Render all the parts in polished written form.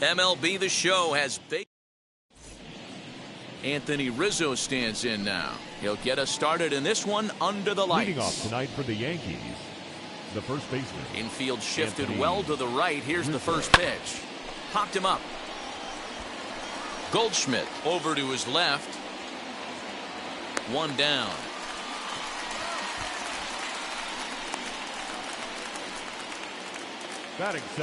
MLB The Show has Anthony Rizzo stands in now. He'll get us started in this one under the lights. Leading off tonight for the Yankees, the first baseman. Infield shifted Anthony well to the right. Here's Rizzo. the first pitch. Popped him up. Goldschmidt over to his left. One down.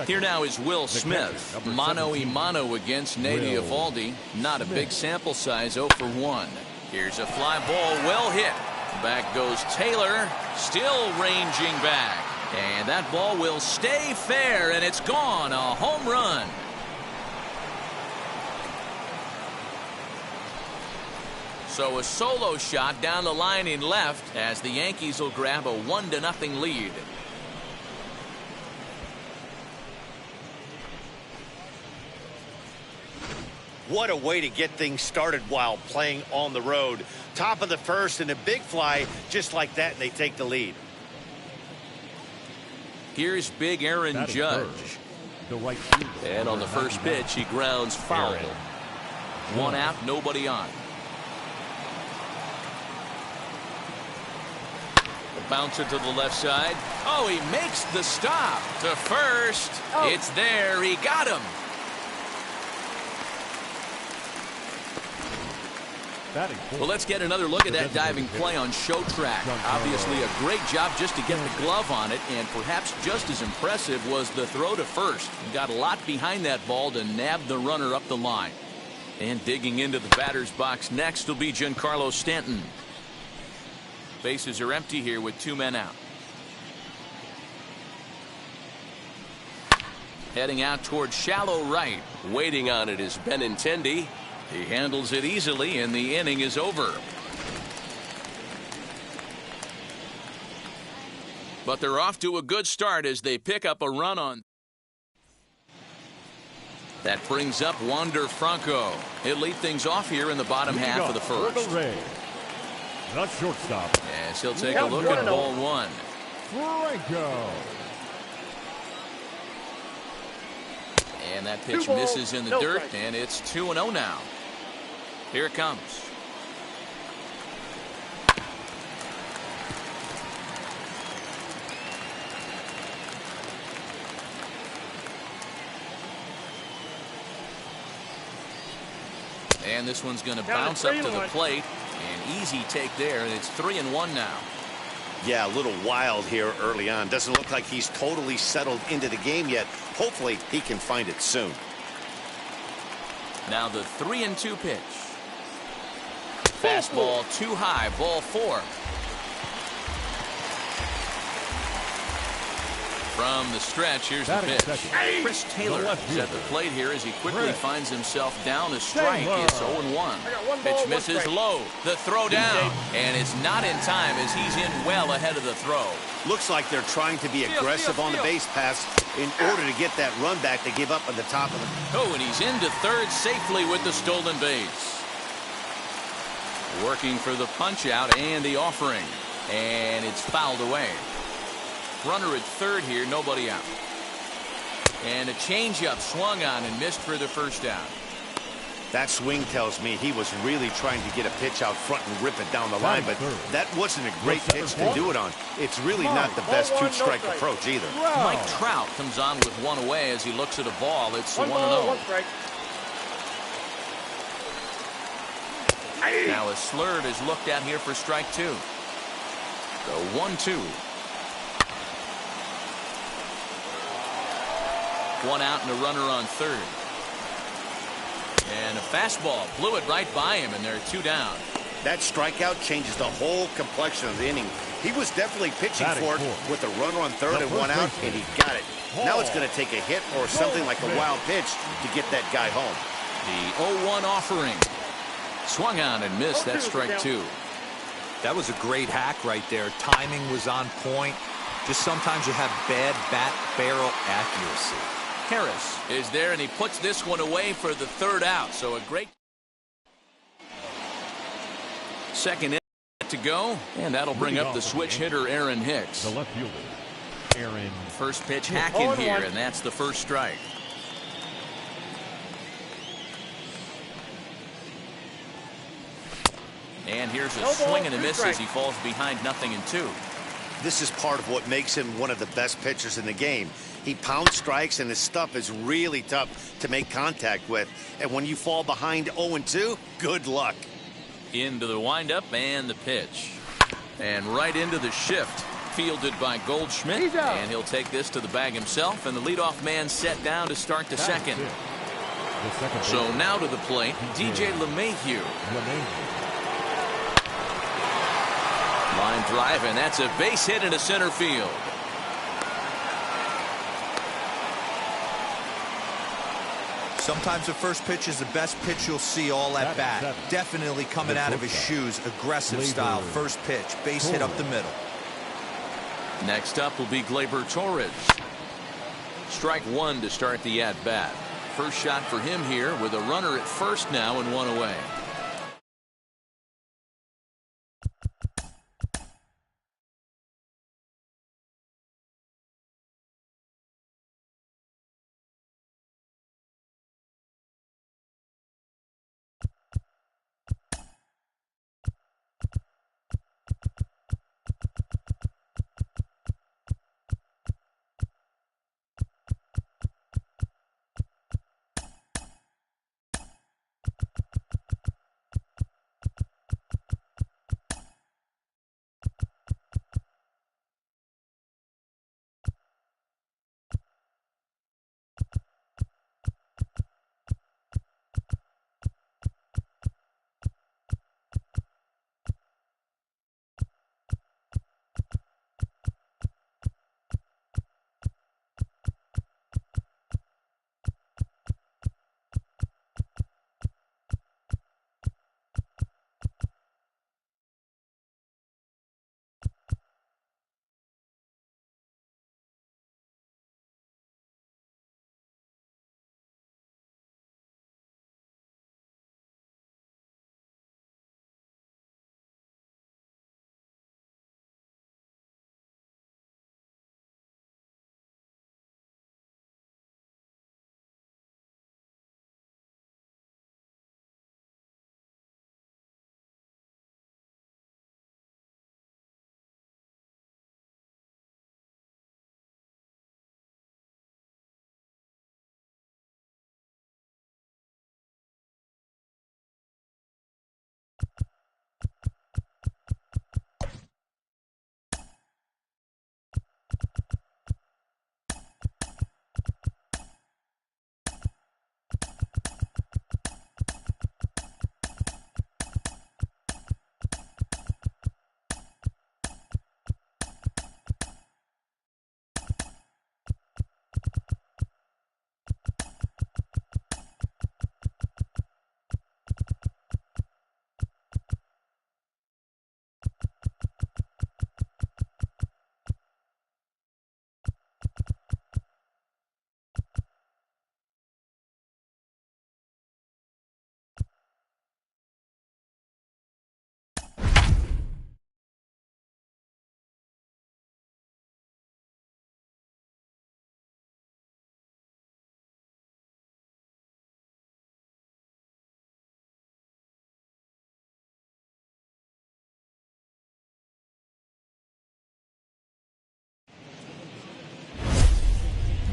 Here now is Will Smith. Mano a mano against Nady Eovaldi. Not a big sample size, 0 for 1. Here's a fly ball, well hit. Back goes Taylor, still ranging back. And that ball will stay fair, and it's gone. A home run. So a solo shot down the line in left as the Yankees will grab a 1-0 lead. What a way to get things started while playing on the road. Top of the first and a big fly just like that, and they take the lead. Here's big Aaron Judge. And on the first pitch, he grounds foul. One out, nobody on. The bouncer to the left side. Oh, he makes the stop to first. It's there. He got him. Well, let's get another look at that diving play on Show Track. Obviously a great job just to get the glove on it, and perhaps just as impressive was the throw to first. Got a lot behind that ball to nab the runner up the line. And digging into the batter's box next will be Giancarlo Stanton. Bases are empty here with 2 men out. Heading out toward shallow right. Waiting on it is Benintendi. He handles it easily, and the inning is over. But they're off to a good start as they pick up a run on. That brings up Wander Franco. He'll lead things off here in the bottom half of the first. The shortstop. Yes, he'll take a look at ball 1. Franco. And that pitch misses in the dirt, and it's 2-0 now. Here it comes. And this one's going to bounce up to the plate. An easy take there, and it's 3-1 now. Yeah, a little wild here early on. Doesn't look like he's totally settled into the game yet. Hopefully he can find it soon. Now the 3-2 pitch. Fastball too high, ball 4. From the stretch, here's the pitch. Chris Taylor is at the plate here as he quickly finds himself down a strike. It's 0-1. Pitch misses low. The throw down, and it's not in time as he's in well ahead of the throw. Looks like they're trying to be aggressive on the base pass in order to get that run back they gave up at the top of the. Oh, and he's into third safely with the stolen base. Working for the punch out and the offering, and it's fouled away. Runner at third here, nobody out. And a changeup swung on and missed for the first down. That swing tells me he was really trying to get a pitch out front and rip it down the line, but that wasn't a great pitch to do it on. It's really not the best two-strike approach either. Mike Trout comes on with one away as he looks at a ball. It's 1-0. Now a slurve is looked at here for strike 2. The 1-2. One out and a runner on third. And a fastball blew it right by him, and there are 2 down. That strikeout changes the whole complexion of the inning. He was definitely pitching for it with a runner on third and 1 out, and he got it. Now it's going to take a hit or something like a wild pitch to get that guy home. The 0-1 offering. Swung on and missed. That's strike 2. That was a great hack right there. Timing was on point. Just sometimes you have bad bat barrel accuracy. Harris is there, and he puts this one away for the 3rd out. So a great second inning to go, and that'll bring up the switch hitter Aaron Hicks. The left fielder, Aaron. First pitch hack in here, and that's the first strike. And here's a swing and a miss as he falls behind 0-2. This is part of what makes him one of the best pitchers in the game. He pounds strikes, and his stuff is really tough to make contact with. And when you fall behind 0-2, good luck. Into the windup and the pitch. And right into the shift. Fielded by Goldschmidt. And he'll take this to the bag himself. And the leadoff man set down to start the second. So now to the plate, DJ LeMahieu. Line drive, and that's a base hit into center field. Sometimes the first pitch is the best pitch you'll see all at bat. Definitely coming out of his shoes. Aggressive style. First pitch. Base hit up the middle. Next up will be Gleyber Torres. Strike one to start the at-bat. First shot for him here with a runner at first now and one away.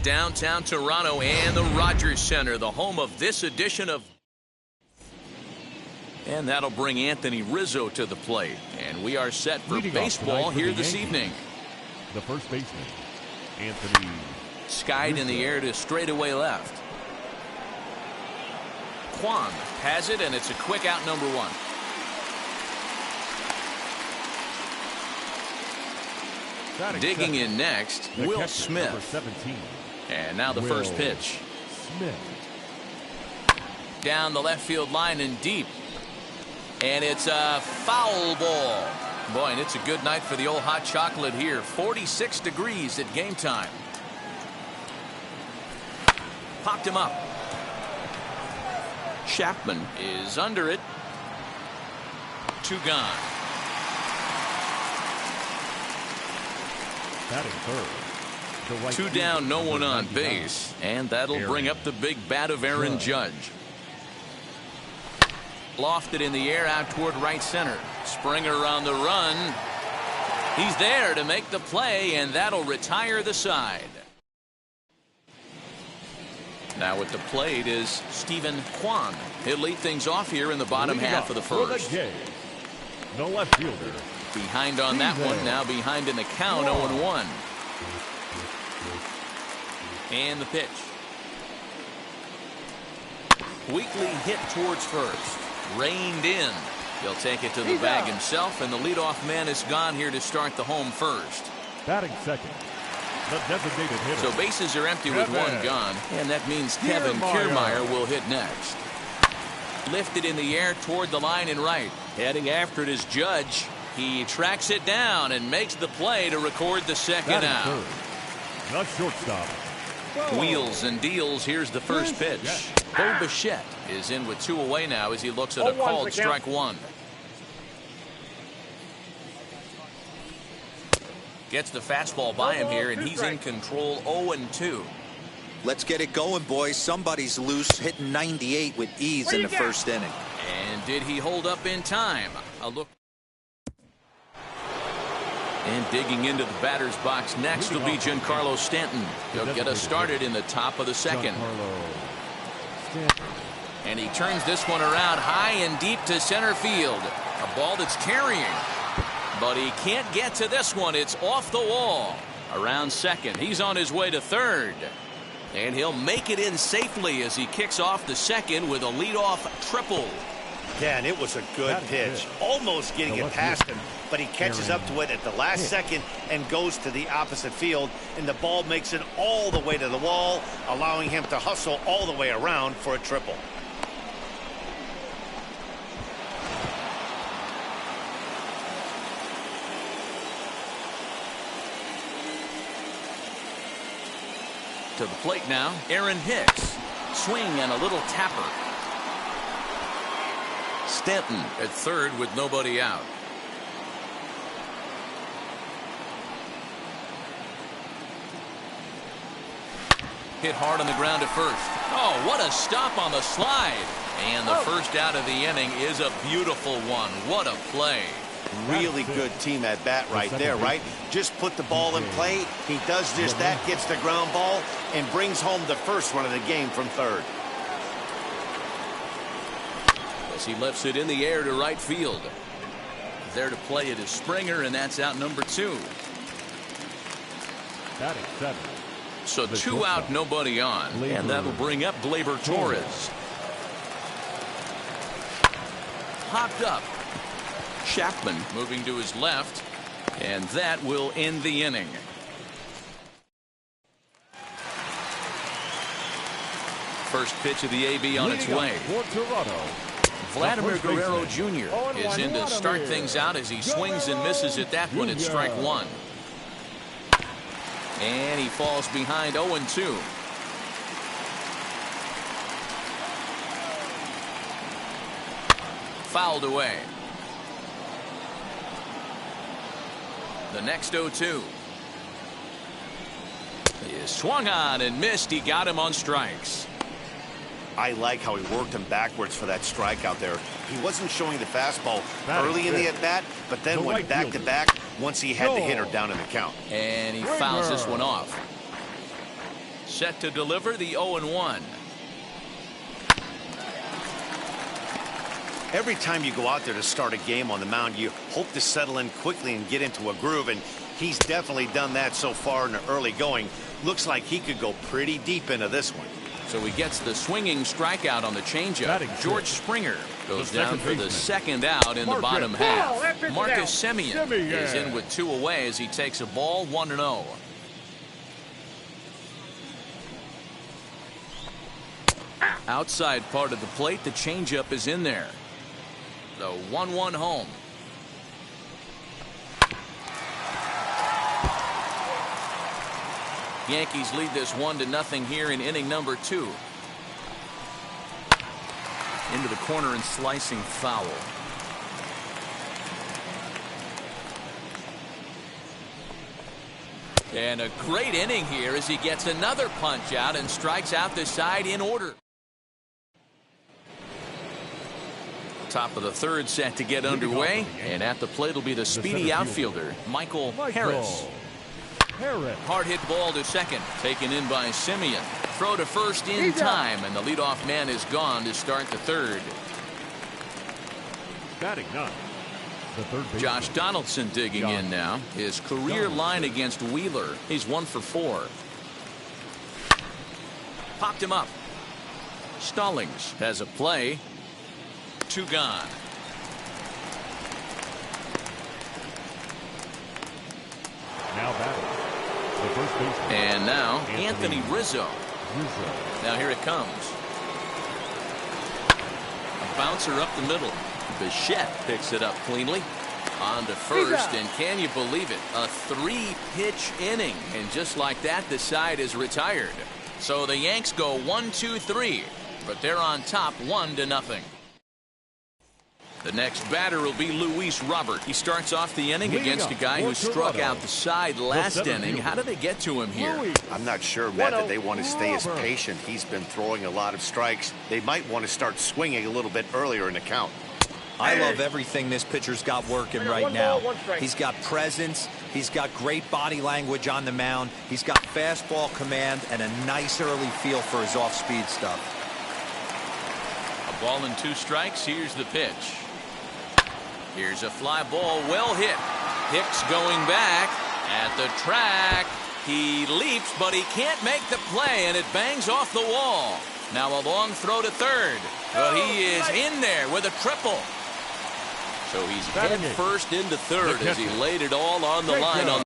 Downtown Toronto and the Rogers Center, the home of this edition of... And that'll bring Anthony Rizzo to the plate. And we are set for baseball here this evening. The first baseman, Anthony Skied Rizzo. in the air to straightaway left. Kwan has it, and it's a quick out, number one. Digging in next, Will Smith. Number 17. And now the first pitch. Smith. Down the left field line and deep. And it's a foul ball. Boy, and it's a good night for the old hot chocolate here. 46 degrees at game time. Popped him up. Chapman is under it. Two gone. Batting third. Right two down, no one on base. And that'll bring up the big bat of Aaron Judge. Lofted in the air out toward right center. Springer on the run. He's there to make the play, and that'll retire the side. Now at the plate is Stephen Kwan. He'll lead things off here in the bottom half of the first. The left fielder. Behind on that one, now behind in the count, 0-1. And the pitch. Weakly hit towards first. Reined in. He'll take it to the bag himself, and the leadoff man is gone here to start the home first. Batting second, the designated hitter. So bases are empty with one gone, and that means Kevin Kiermaier will hit next. Lifted in the air toward the line and right. Heading after it is Judge. He tracks it down and makes the play to record the second out. The shortstop. Wheels and deals. Here's the first pitch. Bo Bichette is in with 2 away now as he looks at a called strike one. Gets the fastball by him here, and he's in control. 0-2. Let's get it going, boys. Somebody's loose, hitting 98 with ease in the first inning. And did he hold up in time? A look. And digging into the batter's box next will be Giancarlo Stanton. He'll get us started in the top of the second. And he turns this one around high and deep to center field. A ball that's carrying. But he can't get to this one. It's off the wall. Around second. He's on his way to third. And he'll make it in safely as he kicks off the second with a leadoff triple. Yeah, and it was a good pitch. Almost getting it past him, but he catches up to it at the last second and goes to the opposite field, and the ball makes it all the way to the wall, allowing him to hustle all the way around for a triple. To the plate now, Aaron Hicks. Swing and a little tapper. Stanton at third with nobody out. Hit hard on the ground at first. Oh, what a stop on the slide. And the first out of the inning is a beautiful one. What a play. Really good team at bat right there, right? Just put the ball in play. He does just that, gets the ground ball, and brings home the first run of the game from third. As he lifts it in the air to right field. There to play it is Springer, and that's out number 2. Batting seven. So 2 out, nobody on. And that'll bring up Gleyber Torres. Hopped up. Chapman moving to his left, and that will end the inning. First pitch of the AB on its way. Vladimir Guerrero Jr. is in to start things out as he swings and misses at that one at strike one. And he falls behind 0-2. Fouled away. The next 0-2 is swung on and missed. He got him on strikes. I like how he worked him backwards for that strikeout there. He wasn't showing the fastball early in the at-bat, but then went back-to-back once he had the hitter down in the count. And he fouls this one off. Set to deliver the 0-1. Every time you go out there to start a game on the mound, you hope to settle in quickly and get into a groove, and he's definitely done that so far in the early going. Looks like he could go pretty deep into this one. So he gets the swinging strikeout on the changeup. George Springer goes down for the second out in the bottom half. Marcus Semien is in with 2 away as he takes a ball 1-0. Outside part of the plate, the changeup is in there. The 1-1 home. Yankees lead this 1-0 here in inning number 2. Into the corner and slicing foul. And a great inning here as he gets another punch out and strikes out the side in order. Top of the third set to get underway, and at the plate will be the speedy outfielder, Michael Harris. Hard hit ball to second, taken in by Simeon. Throw to first in time, and the leadoff man is gone to start the third. Batting ninth, the third baseman, Josh Donaldson digging in now. His career line against Wheeler, he's 1 for 4. Popped him up. Stallings has a play. 2 gone. now batting, the first baseman. And now Anthony Rizzo. Now here it comes. A bouncer up the middle. Bichette picks it up cleanly. On to first, and can you believe it? A 3-pitch inning, and just like that, the side is retired. So the Yanks go 1-2-3, but they're on top 1-0. The next batter will be Luis Robert. He starts off the inning against a guy who struck out the side last inning. How did they get to him here? I'm not sure, Matt, that they want to stay as patient. He's been throwing a lot of strikes. They might want to start swinging a little bit earlier in the count. I love everything this pitcher's got working right now. He's got presence. He's got great body language on the mound. He's got fastball command and a nice early feel for his off-speed stuff. A ball and 2 strikes. Here's the pitch. Here's a fly ball, well hit. Hicks going back at the track. He leaps, but he can't make the play, and it bangs off the wall. Now a long throw to third, but he is in there with a triple. So he's head first into third as he laid it all on the line on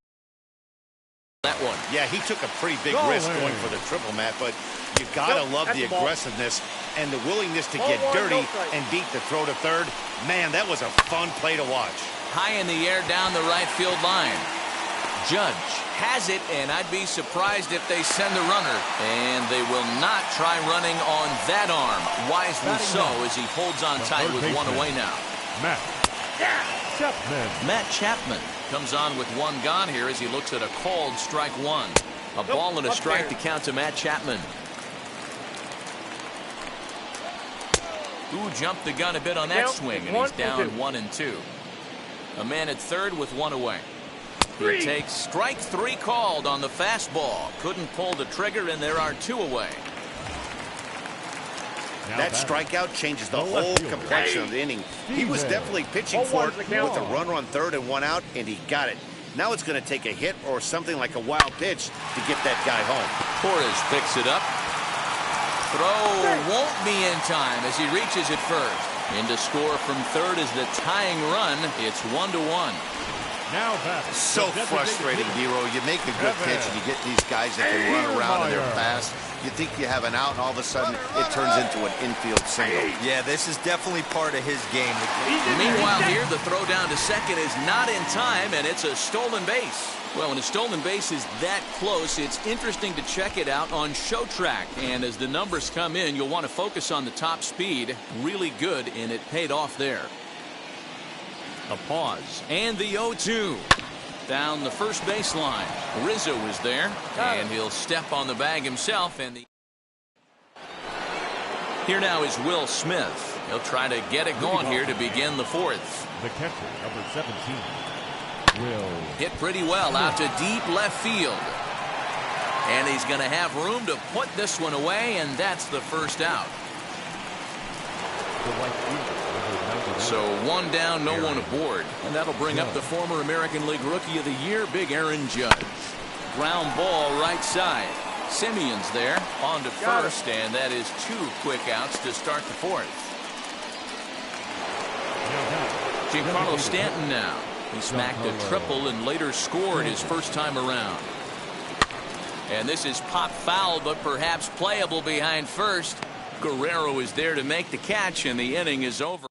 that one. Yeah, he took a pretty big risk going for the triple, Matt, but you gotta love the aggressiveness and the willingness to get dirty and beat the throw to third. Man, that was a fun play to watch. High in the air down the right field line. Judge has it, and I'd be surprised if they send the runner. And they will not try running on that arm. Wisely so, as he holds on tight with 1 away now. Matt Chapman comes on with 1 gone here as he looks at a called strike 1. A ball and a strike to count to Matt Chapman. Ooh, jumped the gun a bit on that swing, and he's down 1-2. A man at third with 1 away. He takes strike 3 called on the fastball. Couldn't pull the trigger, and there are 2 away. That strikeout changes the whole complexion of the inning. He was definitely pitching for it with a runner on third and 1 out, and he got it. Now it's going to take a hit or something like a wild pitch to get that guy home. Torres picks it up. Throw won't be in time as he reaches it first. In to score from third is the tying run. It's 1-1. Now batting. So frustrating, Nero. You make a good pitch and you get these guys that can run around and they're fast. You think you have an out, and all of a sudden it turns into an infield single. Yeah, this is definitely part of his game. Meanwhile here, the throw down to second is not in time, and it's a stolen base. Well, when a stolen base is that close, it's interesting to check it out on Show Track. And as the numbers come in, you'll want to focus on the top speed. Really good, and it paid off there. A pause, and the 0-2. Down the first baseline. Rizzo is there, and he'll step on the bag himself. And here now is Will Smith. He'll try to get it going here to begin the 4th. The catcher, number 17. Will hit pretty well out to deep left field. And he's going to have room to put this one away, and that's the first out. So 1 down, no one aboard. And that'll bring up the former American League Rookie of the Year, Big Aaron Judge. Ground ball right side. Simeon's there on to first, and that is 2 quick outs to start the 4th. Giancarlo Stanton now. He smacked a triple and later scored his first time around. And this is pop foul, but perhaps playable behind first. Guerrero is there to make the catch, and the inning is over.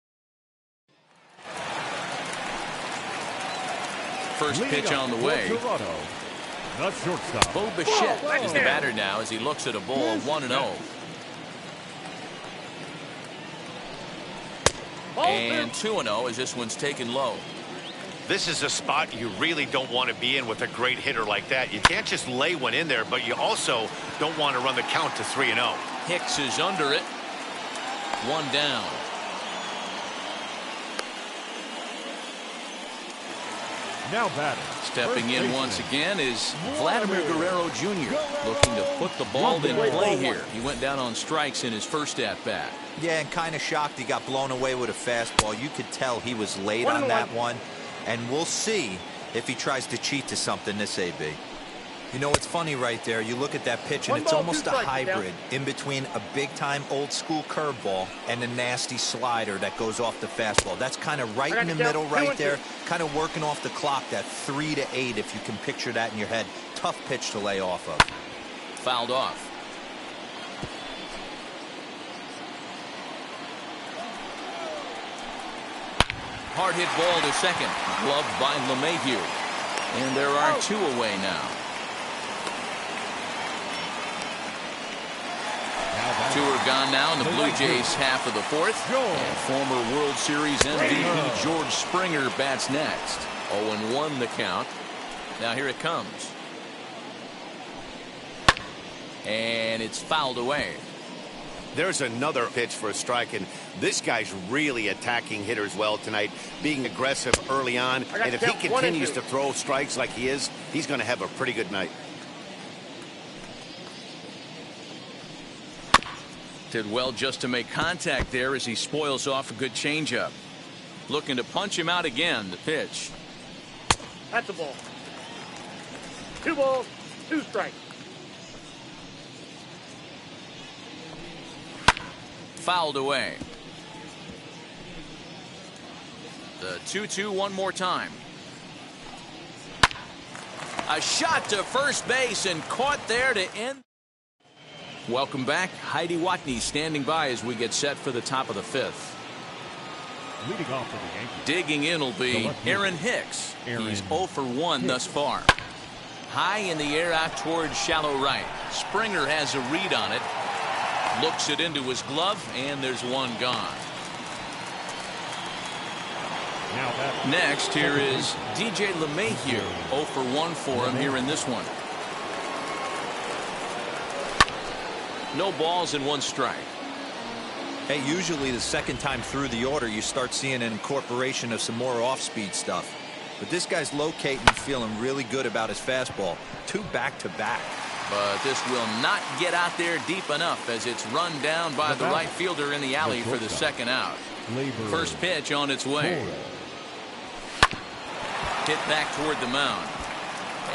First pitch on the way. The shortstop. Bo Bichette is the batter now as he looks at a ball 1-0. And 2-0 as this one's taken low. This is a spot you really don't want to be in with a great hitter like that. You can't just lay one in there, but you also don't want to run the count to 3-0. Hicks is under it. 1 down. Now batting. Stepping in once again is Vladimir Guerrero Jr. looking to put the ball in play here. He went down on strikes in his first at-bat. Yeah, and kind of shocked he got blown away with a fastball. You could tell he was late on that one. And we'll see if he tries to cheat to something this AB. You know, it's funny right there. You look at that pitch, and it's almost a hybrid in between a big-time old-school curveball and a nasty slider that goes off the fastball. That's kind of right in the middle right there, kind of working off the clock, that 3 to 8, if you can picture that in your head. Tough pitch to lay off of. Fouled off. Hard hit ball to second. Gloved by LeMahieu. And there are 2 away now. 2 are gone now in the Blue Jays half of the 4th. And former World Series MVP George Springer bats next. 0-1 the count. Now here it comes. And it's fouled away. There's another pitch for a strike, and this guy's really attacking hitters well tonight, being aggressive early on. And if he continues to throw strikes like he is, he's going to have a pretty good night. Did well just to make contact there as he spoils off a good changeup. Looking to punch him out again. The pitch. That's a ball. 2 balls, 2 strikes. Fouled away. The 2-2 one more time. A shot to first base and caught there to end. Welcome back. Heidi Watney standing by as we get set for the top of the 5th. Leading off for the Yankees. Digging in will be Aaron Hicks. He's 0 for 1 thus far. High in the air out towards shallow right. Springer has a read on it. Looks it into his glove, and there's 1 gone. Next, here is DJ LeMahieu. 0 for 1 for him here in this one. No balls and 1 strike. Hey, usually the second time through the order, you start seeing an incorporation of some more off-speed stuff. But this guy's locating and feeling really good about his fastball. 2 back-to-back. But this will not get out there deep enough as it's run down by the right fielder in the alley for the second out. First pitch on its way. Hit back toward the mound.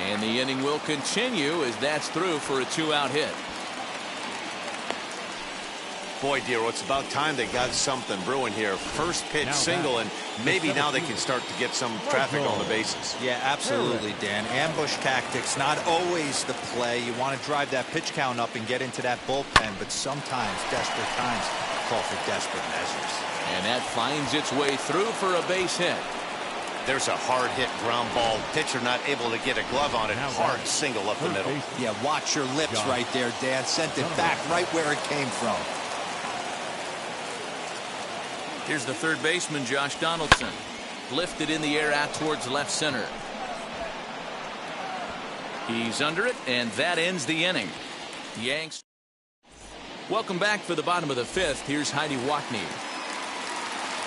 And the inning will continue as that's through for a 2-out hit. Boy, Dero, it's about time they got something brewing here. First pitch single, and maybe now they can start to get some traffic on the bases. Yeah, absolutely, Dan. Ambush tactics, not always the play. You want to drive that pitch count up and get into that bullpen, but sometimes desperate times call for desperate measures. And that finds its way through for a base hit. There's a hard hit ground ball. Pitcher not able to get a glove on it. Hard single up the middle. Yeah, watch your lips right there, Dan. Sent it back right where it came from. Here's the third baseman, Josh Donaldson. Lifted in the air out towards left center. He's under it, and that ends the inning. Yanks. Welcome back for the bottom of the 5th. Here's Heidi Watney.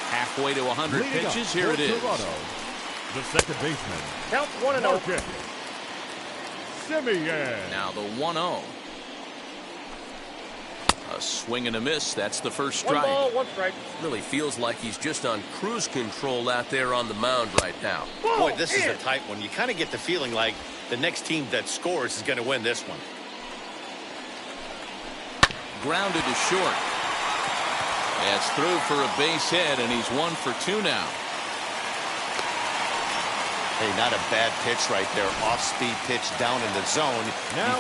Halfway to 100 pitches. Here it is. The second baseman. Count 1-0. Simeon. Now the 1-0. A swing and a miss. That's the first strike. 1 ball, 1 strike. Really feels like he's just on cruise control out there on the mound right now. Boy, this is a tight one. You kind of get the feeling like the next team that scores is going to win this one. Grounded to short. That's through for a base hit, and he's 1 for 2 now. Hey, not a bad pitch right there. Off-speed pitch down in the zone. He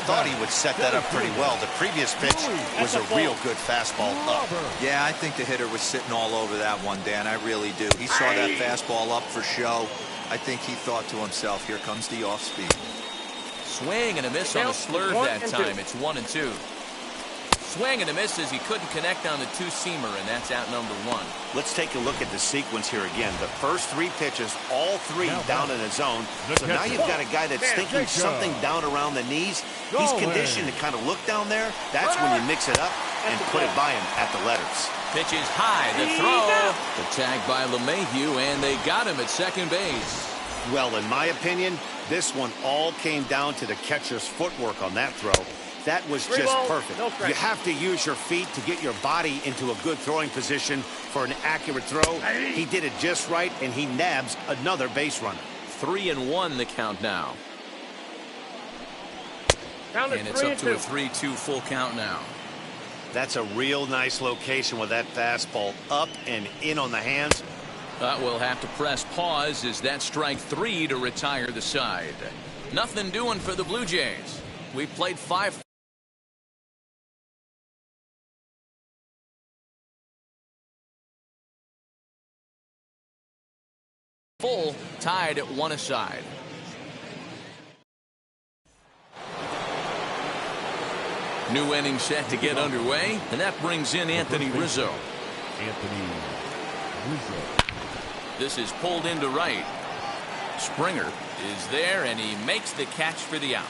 thought he would set that up pretty well. The previous pitch was a real good fastball up. Yeah, I think the hitter was sitting all over that one, Dan. I really do. He saw that fastball up for show. I think he thought to himself, here comes the off-speed. Swing and a miss on a slurve that time. It's 1-2. Swing and a miss as he couldn't connect on the 2-seamer, and that's out number 1. Let's take a look at the sequence here again. The first 3 pitches, all 3 down in the zone. So now you've got a guy that's thinking something down around the knees. He's conditioned to kind of look down there. That's when you mix it up and put it by him at the letters. Pitch is high. The throw. The tag by LeMahieu, and they got him at second base. Well, in my opinion, this one all came down to the catcher's footwork on that throw. That was just perfect. You have to use your feet to get your body into a good throwing position for an accurate throw. He did it just right, and he nabs another base runner. 3-1 the count now. And it's up to a 3-2 full count now. That's a real nice location with that fastball up and in on the hands. We'll have to press pause as that strike 3 to retire the side. Nothing doing for the Blue Jays. We've played 5. Full, tied at 1 aside. New inning set to get underway, and that brings in Anthony Rizzo. This is pulled into right. Springer is there, and he makes the catch for the out.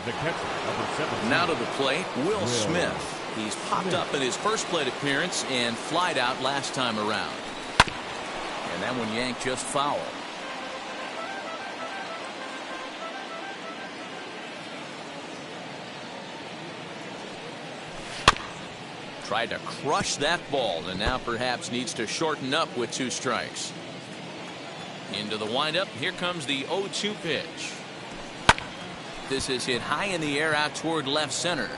The catcher, number 17. Now to the plate, Will Smith. He's popped up in his first plate appearance and flied out last time around. And that one yanked just foul. Tried to crush that ball, and now perhaps needs to shorten up with 2 strikes. Into the windup. Here comes the 0-2 pitch. This is hit high in the air out toward left center.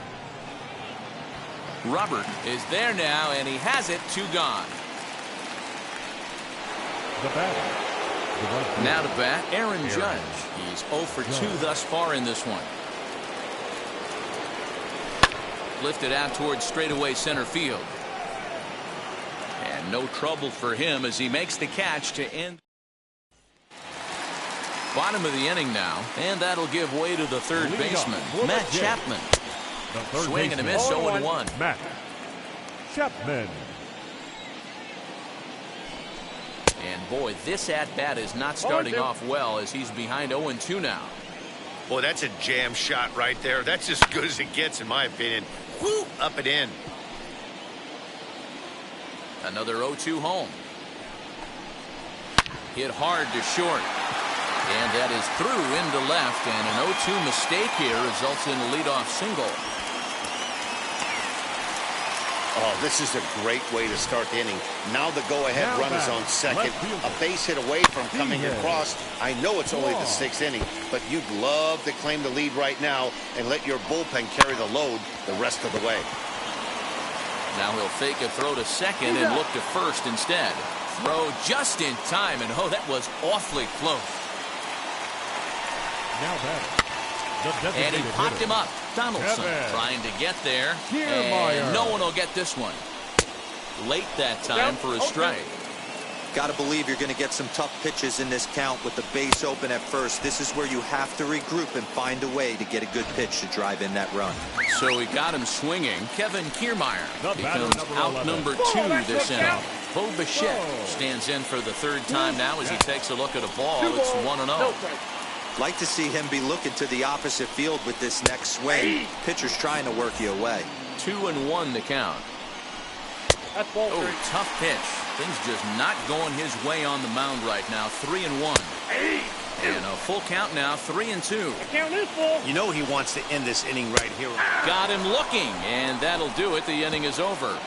Robert is there now, and he has it. 2 gone. The batter. Now to bat, Aaron Judge. He's 0 for 2 thus far in this one. Lifted out towards straightaway center field. And no trouble for him as he makes the catch to end. Bottom of the inning now, and that'll give way to the third baseman, Matt Chapman. Swing and a miss, 0-1. Matt Chapman. And boy, this at-bat is not starting off well as he's behind 0-2 now. Boy, that's a jam shot right there. That's as good as it gets, in my opinion. Whoo, up and in. Another 0-2 home. Hit hard to short. And that is through into left, and an 0-2 mistake here results in a leadoff single. Oh, this is a great way to start the inning. Now the go-ahead run is on second. A base hit away from coming across. I know it's only the 6th inning, but you'd love to claim the lead right now and let your bullpen carry the load the rest of the way. Now he'll fake a throw to second and look to first instead. Throw just in time, and oh, that was awfully close. Now batter. And he popped him up. Donaldson trying to get there. And no one will get this one. Late that time for a strike. Got to believe you're going to get some tough pitches in this count with the base open at first. This is where you have to regroup and find a way to get a good pitch to drive in that run. So he got him swinging. Kevin Kiermaier becomes out number 2 this inning. Bo Bichette stands in for the 3rd time now as he takes a look at a ball. It's 1-0. Like to see him be looking to the opposite field with this next swing. Pitcher's trying to work you away. 2-1 the count. Oh, tough pitch. Things just not going his way on the mound right now. 3-1. And a full count now. 3-2. The count is full. You know he wants to end this inning right here. Got him looking, and that'll do it. The inning is over.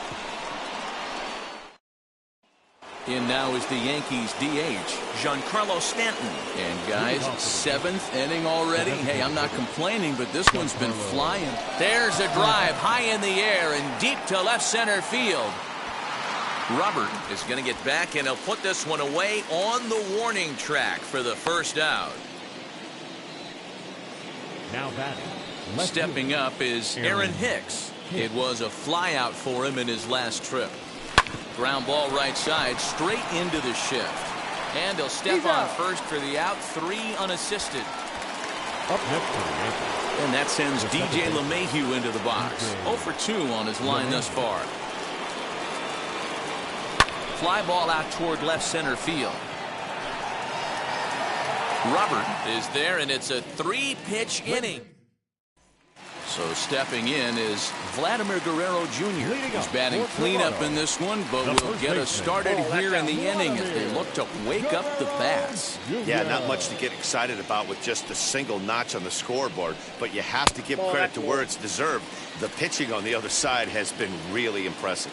In now is the Yankees DH, Giancarlo Stanton. And guys, 7th inning already. Hey, I'm not complaining, but this one's been flying. There's a drive high in the air and deep to left center field. Robert is going to get back, and he'll put this one away on the warning track for the first out. Now batting. Stepping up is Aaron Hicks. It was a fly out for him in his last trip. Ground ball right side, straight into the shift. And he'll step on first for the out, 3 unassisted. Up next to the Yankees. And that sends DJ LeMahieu into the box. 0 for 2 on his line thus far. Fly ball out toward left center field. Robert is there, and it's a 3-pitch inning. So stepping in is Vladimir Guerrero Jr. He's batting cleanup in this one, but will get us started here in the inning as they look to wake up the bats. Yeah, not much to get excited about with just a single notch on the scoreboard, but you have to give credit to where it's deserved. The pitching on the other side has been really impressive.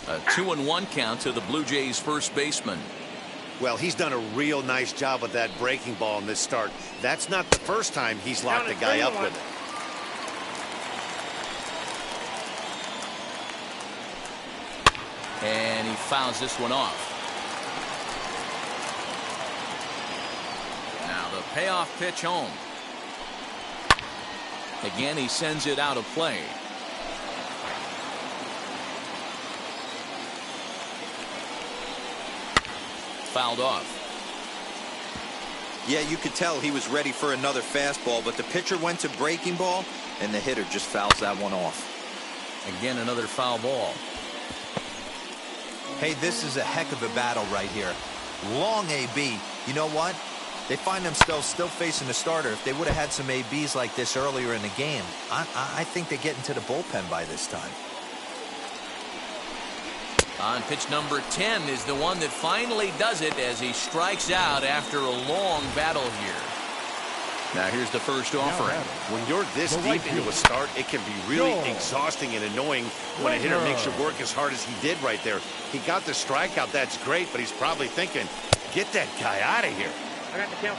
A 2-1 count to the Blue Jays first baseman. Well, he's done a real nice job with that breaking ball in this start. That's not the first time he's locked the guy up with it. And he fouls this one off. Now the payoff pitch home. Again, he sends it out of play. Fouled off. Yeah, you could tell he was ready for another fastball, but the pitcher went to breaking ball, and the hitter just fouls that one off. Again, another foul ball. Hey, this is a heck of a battle right here. Long AB. You know what? They find themselves still facing the starter. If they would have had some ABs like this earlier in the game, I think they get into the bullpen by this time. On pitch number 10 is the one that finally does it as he strikes out after a long battle here. Now here's the first offering. When you're this deep into a start, it can be really exhausting and annoying when a hitter makes you work as hard as he did right there. He got the strikeout, that's great, but he's probably thinking, get that guy out of here.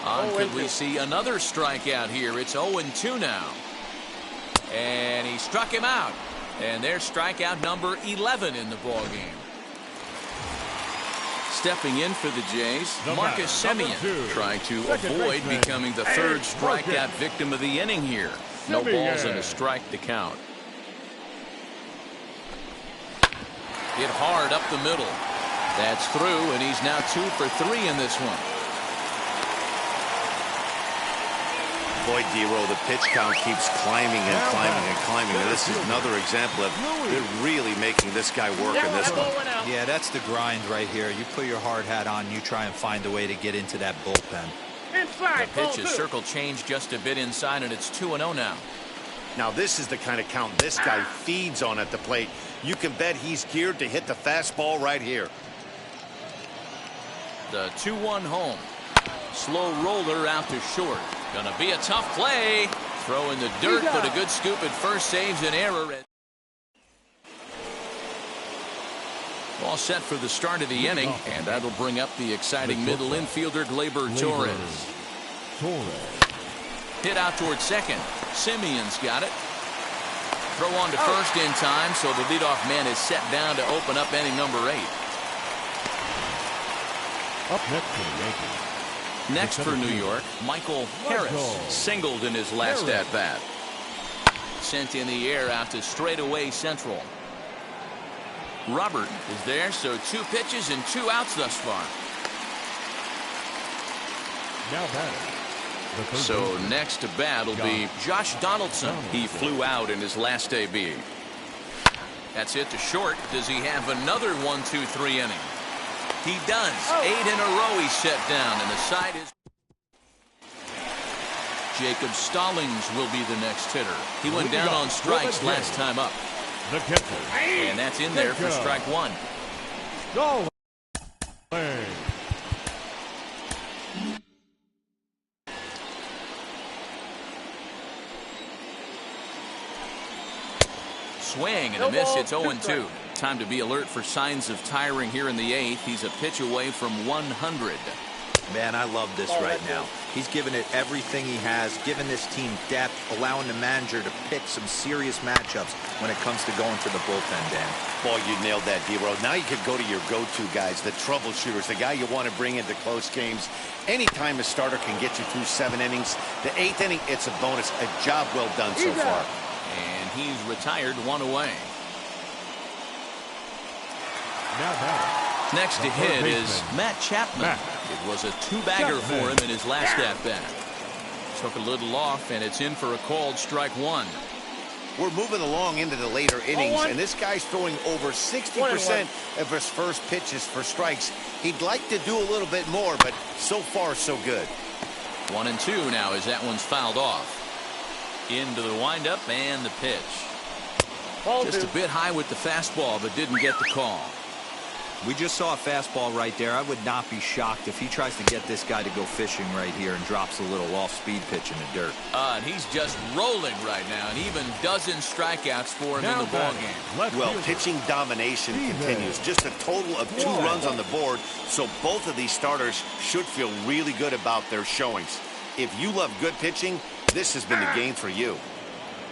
On could we see another strikeout here? It's 0-2 now. And he struck him out. And there's strikeout number 11 in the ballgame. Stepping in for the Jays, Marcus Semien, trying to avoid becoming the third strikeout victim of the inning here. No balls and a strike to count. Hit hard up the middle. That's through, and he's now 2 for 3 in this one. Boy, D-Roll, the pitch count keeps climbing and climbing and climbing. And this is another example of they're really making this guy work in this one. Yeah, that's the grind right here. You put your hard hat on, you try and find a way to get into that bullpen. The pitch is circle changed just a bit inside, and it's 2-0 now. Now, this is the kind of count this guy feeds on at the plate. You can bet he's geared to hit the fastball right here. The 2-1 home. Slow roller out to short. Gonna be a tough play. Throw in the dirt, but a good scoop at first saves an error. All set for the start of the inning, and that'll bring up the exciting middle infielder Gleyber Torres. Hit out towards second. Simeon's got it. Throw on to first in time, so the leadoff man is set down to open up inning number 8. Up next for the Yankees. Next for New York, Michael Harris singled in his last at-bat. Sent in the air out to straightaway central. Robert is there, so 2 pitches and 2 outs thus far. Now batting. So next to bat will be Josh Donaldson. He flew out in his last AB. That's it to short. Does he have another 1-2-3 inning? He does. 8 in a row he's set down, and the side is... Jacob Stallings will be the next hitter. He went down on strikes last time up. And that's in there for strike 1. Swing and a miss. It's 0-2. Time to be alert for signs of tiring here in the 8th. He's a pitch away from 100. Man, I love this right now. He's given it everything he has, given this team depth, allowing the manager to pick some serious matchups when it comes to going to the bullpen, Dan. Boy, you nailed that, D-Roll. Now you could go to your go-to guys, the troubleshooters, the guy you want to bring into close games. Anytime a starter can get you through 7 innings, the 8th inning, it's a bonus. A job well done so far. And he's retired 1 away. Now batting. Next to hit is Matt Chapman. It was a 2-bagger for him in his last at-bat. Took a little off, and it's in for a called strike 1. We're moving along into the later innings, and this guy's throwing over 60% of his first pitches for strikes. He'd like to do a little bit more, but so far, so good. 1-2 now as that one's fouled off. Into the windup and the pitch. Just a bit high with the fastball, but didn't get the call. We just saw a fastball right there. I would not be shocked if he tries to get this guy to go fishing right here and drops a little off-speed pitch in the dirt. And he's just rolling right now, and even dozen strikeouts for him in the ballgame. Well, pitching domination continues. Just a total of 2 runs on the board, so both of these starters should feel really good about their showings. If you love good pitching, this has been the game for you.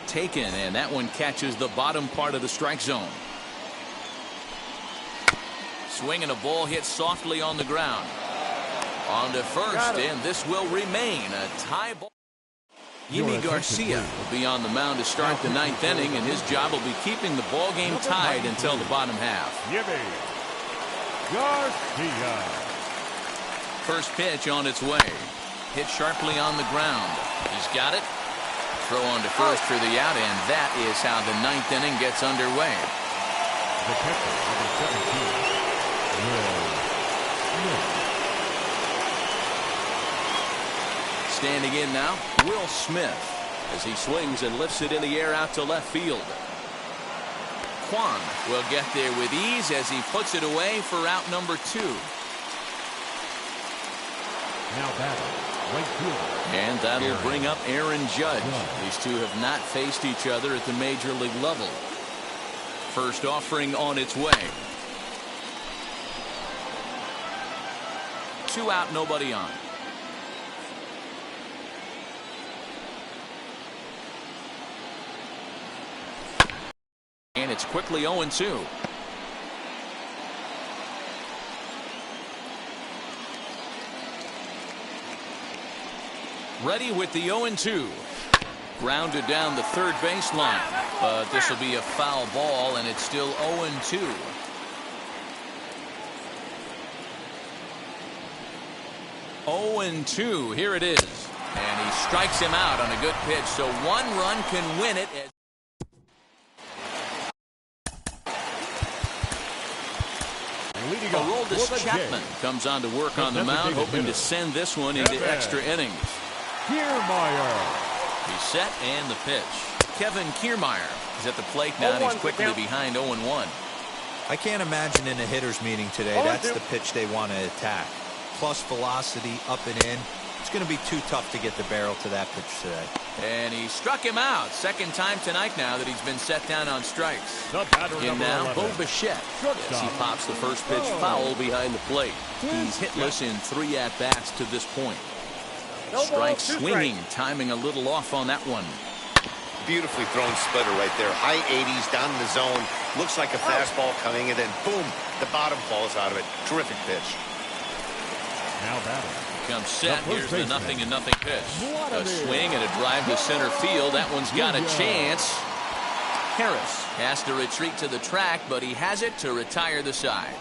Taken, and that one catches the bottom part of the strike zone. Swinging a ball hit softly on the ground. On to first, and this will remain a tie ball. Yimi Garcia will be on the mound to start the 9th inning, and his job will be keeping the ball game tied until the bottom half. Yimi Garcia. First pitch on its way. Hit sharply on the ground. He's got it. Throw on to first for the out, and that is how the 9th inning gets underway. The catcher, number 17. Standing in now, Will Smith, as he swings and lifts it in the air out to left field. Kwan will get there with ease as he puts it away for out number 2. Now batting, right fielder. And that'll bring up Aaron Judge. These two have not faced each other at the major league level. First offering on its way. 2 out, nobody on. And it's quickly 0-2. Ready with the 0-2. Grounded down the third baseline, but this will be a foul ball, and it's still 0-2. 0-2. Here it is. And he strikes him out on a good pitch, so 1 run can win it. Aroldis Chapman comes on to work on the mound, hoping to send this one into extra innings. Kiermaier. He's set, and the pitch. Kevin Kiermaier is at the plate now, and he's quickly behind 0-1. I can't imagine in a hitter's meeting today that's the pitch they want to attack. Plus velocity, up and in. It's going to be too tough to get the barrel to that pitch today. And he struck him out. Second time tonight now that he's been set down on strikes. In now, Bo Bichette, as he pops the first pitch foul behind the plate. He's hitless in 3 at-bats to this point. Strike swinging, timing a little off on that one. Beautifully thrown splitter right there. High 80s down in the zone. Looks like a fastball coming, and then boom, the bottom falls out of it. Terrific pitch. Now batting. Comes set. Here's the 0-0 pitch. A swing and a drive to center field. That one's got a chance. Harris has to retreat to the track, but he has it to retire the side.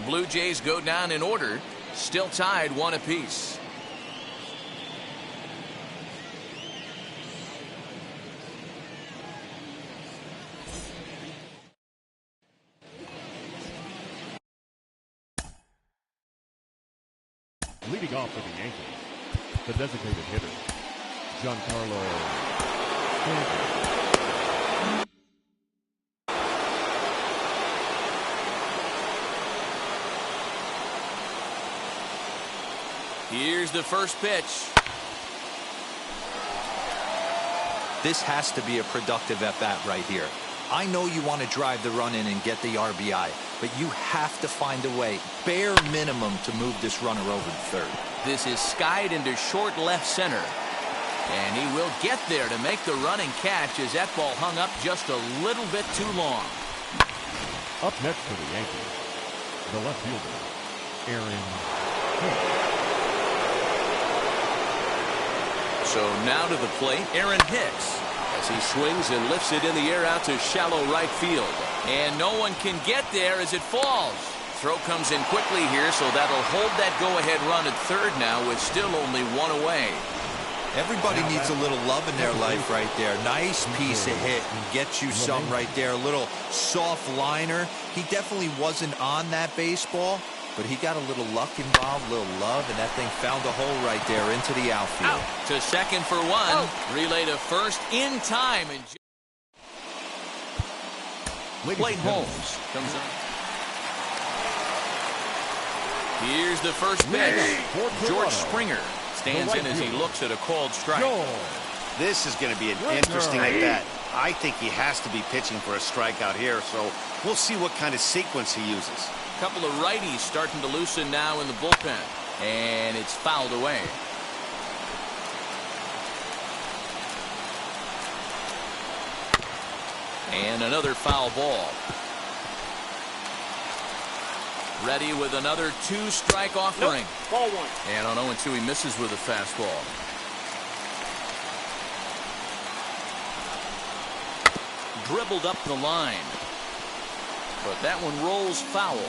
Blue Jays go down in order. Still tied 1 apiece. Leading off for the Yankees, the designated hitter, Giancarlo Stanton. Here's the first pitch. This has to be a productive at-bat right here. I know you want to drive the run in and get the RBI, but you have to find a way, bare minimum, to move this runner over to third. This is skied into short left center. And he will get there to make the running catch as that ball hung up just a little bit too long. Up next for the Yankees, the left fielder, Aaron Hicks. So now to the plate, Aaron Hicks, as he swings and lifts it in the air out to shallow right field. And no one can get there as it falls. Throw comes in quickly here, so that'll hold that go-ahead run at third now with still only 1 away. Everybody needs a little love in their life right there. Nice piece of hit and get you some right there. A little soft liner. He definitely wasn't on that baseball, but he got a little luck involved, a little love, and that thing found a hole right there into the outfield. Out. To second for one. Relay to first in time. And Plate Holmes comes up. Here's the first pitch. George Springer stands in as he looks at a called strike. This is going to be an interesting at bat. I think he has to be pitching for a strikeout here, so we'll see what kind of sequence he uses. A couple of righties starting to loosen now in the bullpen, and it's fouled away. And another foul ball. Ready with another 2-strike offering. Ball one. And on 0-2, he misses with a fastball. Dribbled up the line. But that one rolls foul.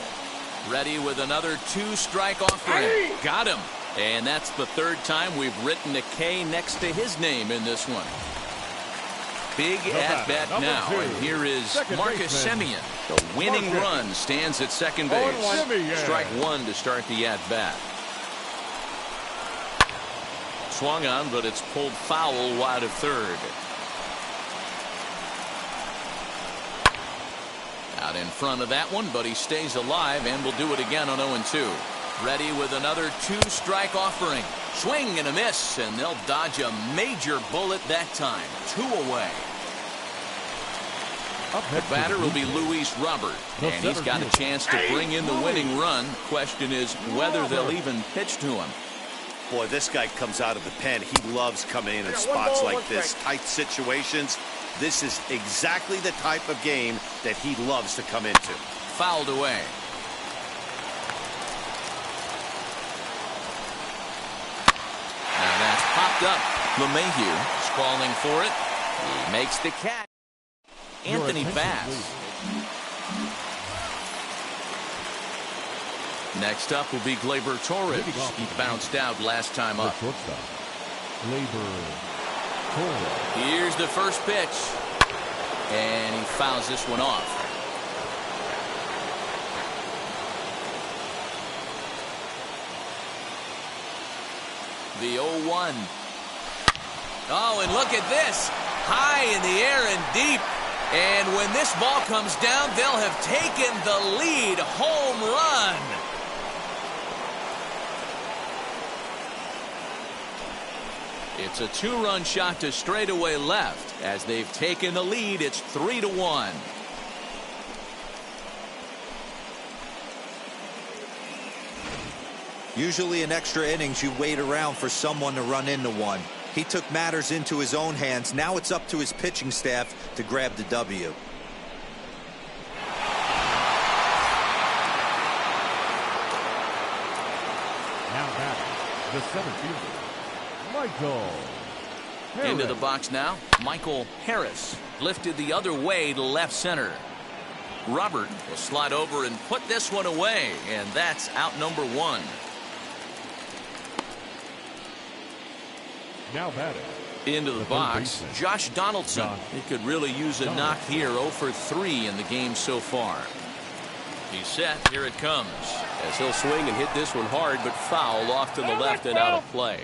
Ready with another 2-strike offering. Got him. And that's the third time we've written a K next to his name in this one. Big at-bat now, and here is Marcus Semien. The winning run stands at second base. Strike one to start the at-bat. Swung on, but it's pulled foul wide of third. Out in front of that one, but he stays alive and will do it again on 0-2. Ready with another 2-strike offering. Swing and a miss, and they'll dodge a major bullet that time. 2 away. The batter will be Luis Robert, and he's got a chance to bring in the winning run. Question is whether they'll even pitch to him. Boy, this guy comes out of the pen. He loves coming in spots like this, tight situations. This is exactly the type of game that he loves to come into. Fouled away. Now that's popped up. LeMahieu is calling for it. He makes the catch. Anthony Bass. Next up will be Gleyber Torres. He bounced out last time up. Here's the first pitch. And he fouls this one off. The 0-1. Oh, and look at this. High in the air and deep. And when this ball comes down, they'll have taken the lead. Home run. It's a 2-run shot to straightaway left. As they've taken the lead, it's 3-1. Usually in extra innings, you wait around for someone to run into one. He took matters into his own hands. Now it's up to his pitching staff to grab the W. Now batting, the center fielder, Michael Harris. Into the box now, Michael Harris. Lifted the other way to left center. Robert will slide over and put this one away, and that's out number 1. Now batting. Into the box, Josh Donaldson. He could really use a knock here. 0 for 3 in the game so far. He's set. Here it comes. As he'll swing and hit this one hard, but foul off to the left and out of play.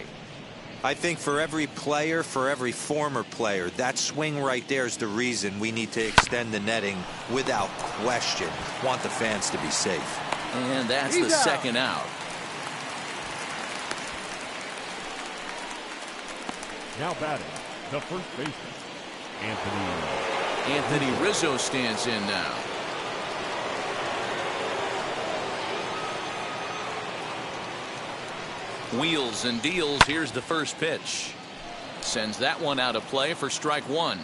I think for every player, for every former player, that swing right there is the reason we need to extend the netting without question. Want the fans to be safe. And that's the second out. Now batting, the first baseman, Anthony Rizzo stands in now. Wheels and deals. Here's the first pitch. Sends that one out of play for strike 1.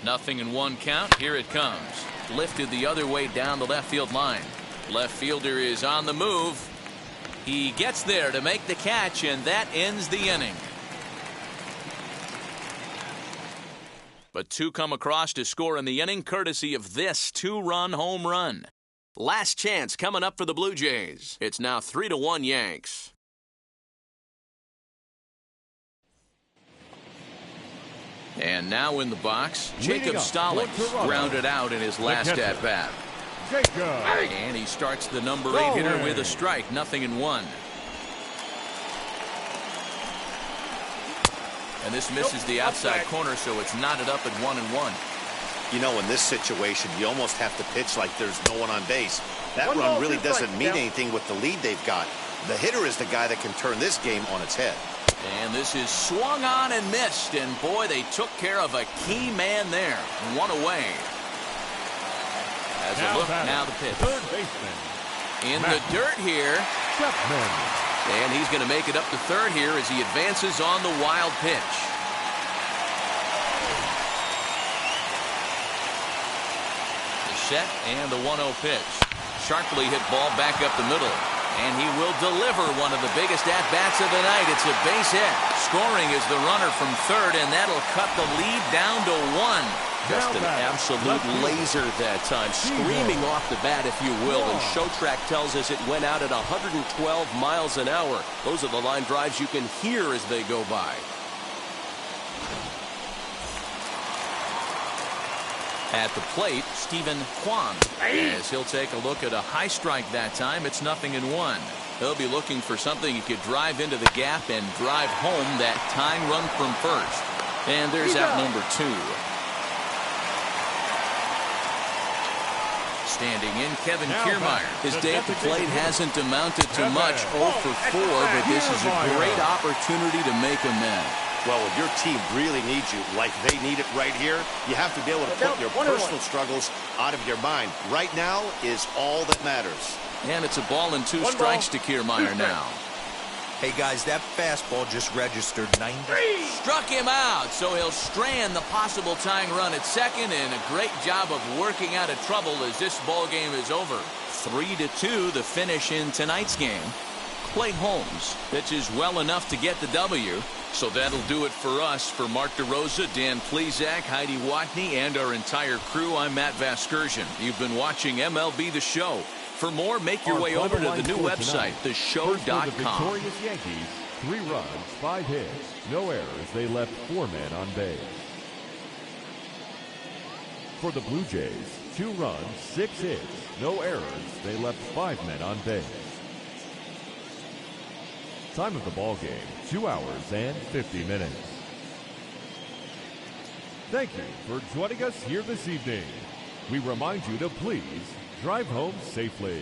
Nothing in 1 count. Here it comes. Lifted the other way down the left field line. Left fielder is on the move. He gets there to make the catch, and that ends the inning. But 2 come across to score in the inning, courtesy of this 2-run home run. Last chance coming up for the Blue Jays. It's now 3-1 Yanks. And now in the box, Jacob Stallings grounded out in his last at-bat. And he starts the number 8 hitter with a strike, 0-1. And this misses the outside corner, so it's knotted up at 1-1. You know, in this situation, you almost have to pitch like there's no one on base. That run really doesn't mean anything with the lead they've got. The hitter is the guy that can turn this game on its head. And this is swung on and missed, and boy, they took care of a key man there. One away. As a look, now the pitch. Third baseman. In the dirt here. Chapman. And he's going to make it up to third here as he advances on the wild pitch. The set and the 1-0 pitch. Sharply hit ball back up the middle. And he will deliver one of the biggest at-bats of the night. It's a base hit. Scoring is the runner from third, and that'll cut the lead down to 1. Just an absolute laser that time, screaming off the bat, if you will. And Showtrack tells us it went out at 112 miles an hour. Those are the line drives you can hear as they go by. At the plate, Stephen Kwan, as he'll take a look at a high strike that time. It's 0-1. He'll be looking for something he could drive into the gap and drive home that tying run from first. And there's out number 2. Standing in, Kevin Kiermaier. His day at the plate hasn't amounted to much, 0 for 4, but this is a great opportunity to make amends. Well, when your team really needs you, like they need it right here, you have to be able to put your personal struggles out of your mind. Right now is all that matters. And it's a ball and 2 strikes to Kiermaier now. Hey, guys, that fastball just registered 90. Struck him out, so he'll strand the possible tying run at second, and a great job of working out of trouble as this ball game is over. 3-2, the finish in tonight's game. Clay Holmes pitches well enough to get the W. So that'll do it for us. For Mark DeRosa, Dan Plezak, Heidi Watney, and our entire crew, I'm Matt Vasgersian. You've been watching MLB The Show. For more, make your way over to the new website, theshow.com. Victorious Yankees, 3 runs, 5 hits, no errors. They left 4 men on base. For the Blue Jays, 2 runs, 6 hits, no errors. They left 5 men on base. Time of the ball game, 2 hours and 50 minutes. Thank you for joining us here this evening. We remind you to please drive home safely.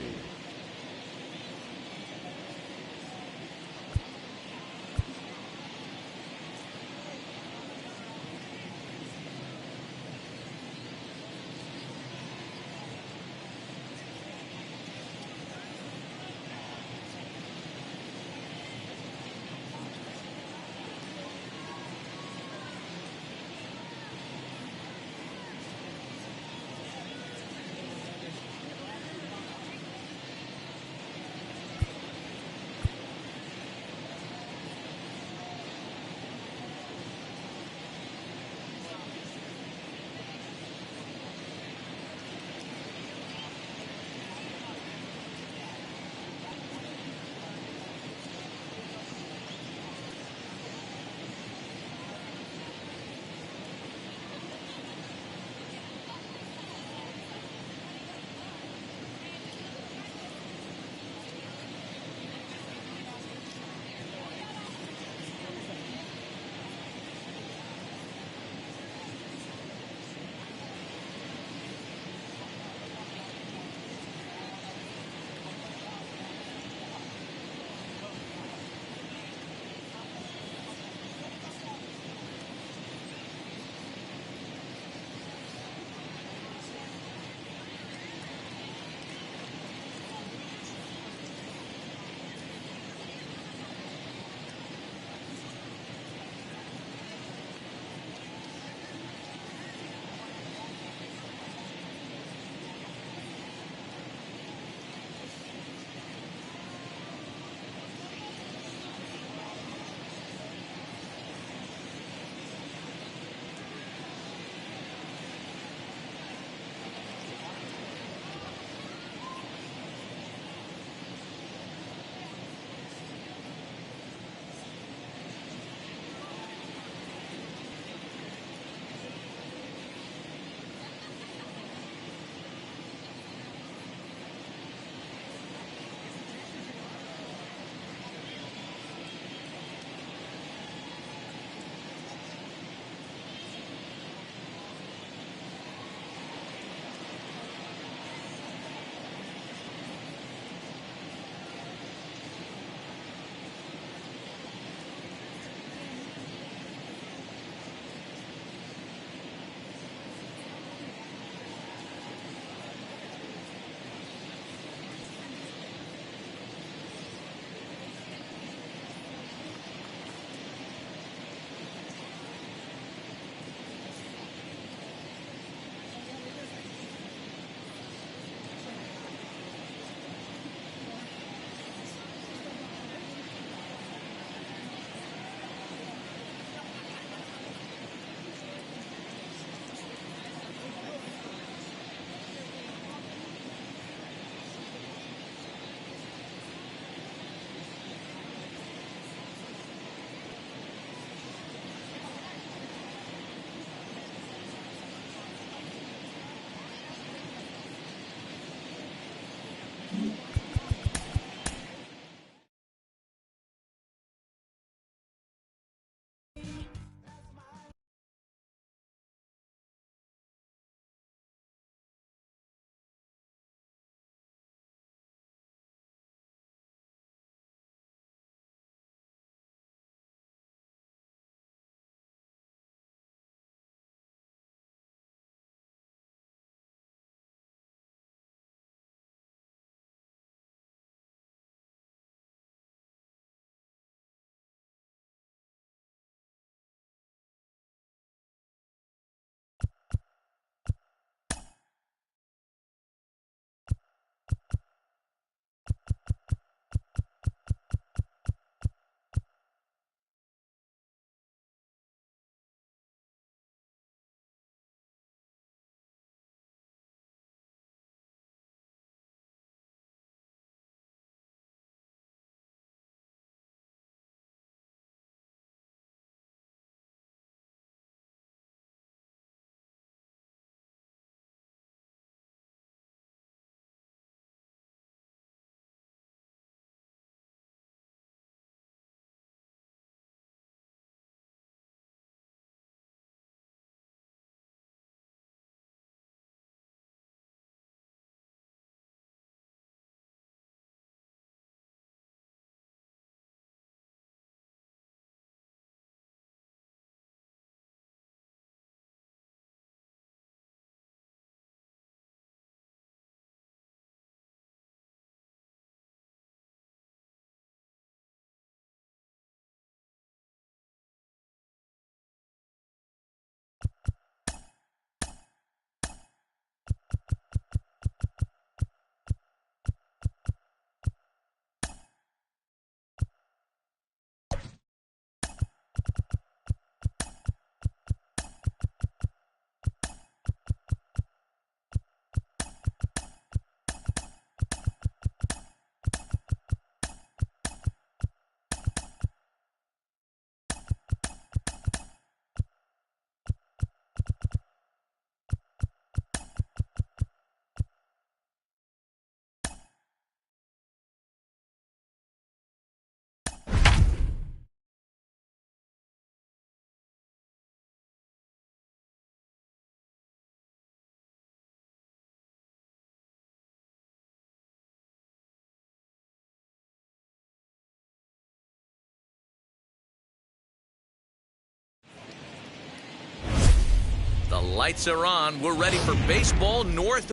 Lights are on. We're ready for baseball north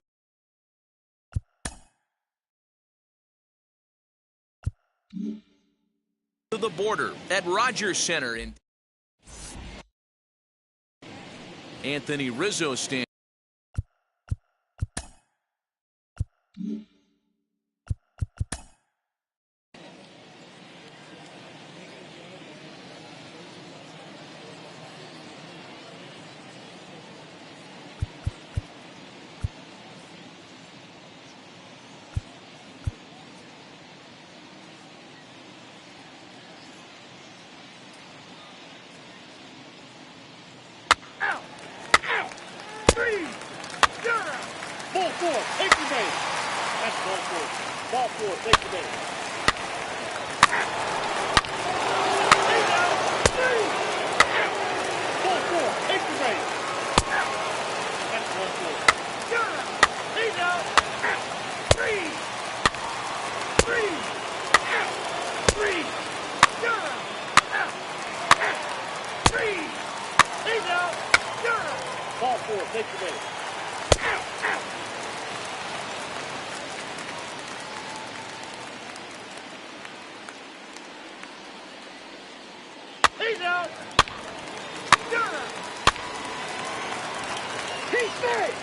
of the border at Rogers Center in Anthony Rizzo stands. Ball four, take the base. That's ball four. Ball four, take the base. Hey now, three. Ball four, take the base. That's ball four. Hey now, three. Three. Three. Three. Hey now, ball four, take the base. He's out. He's safe.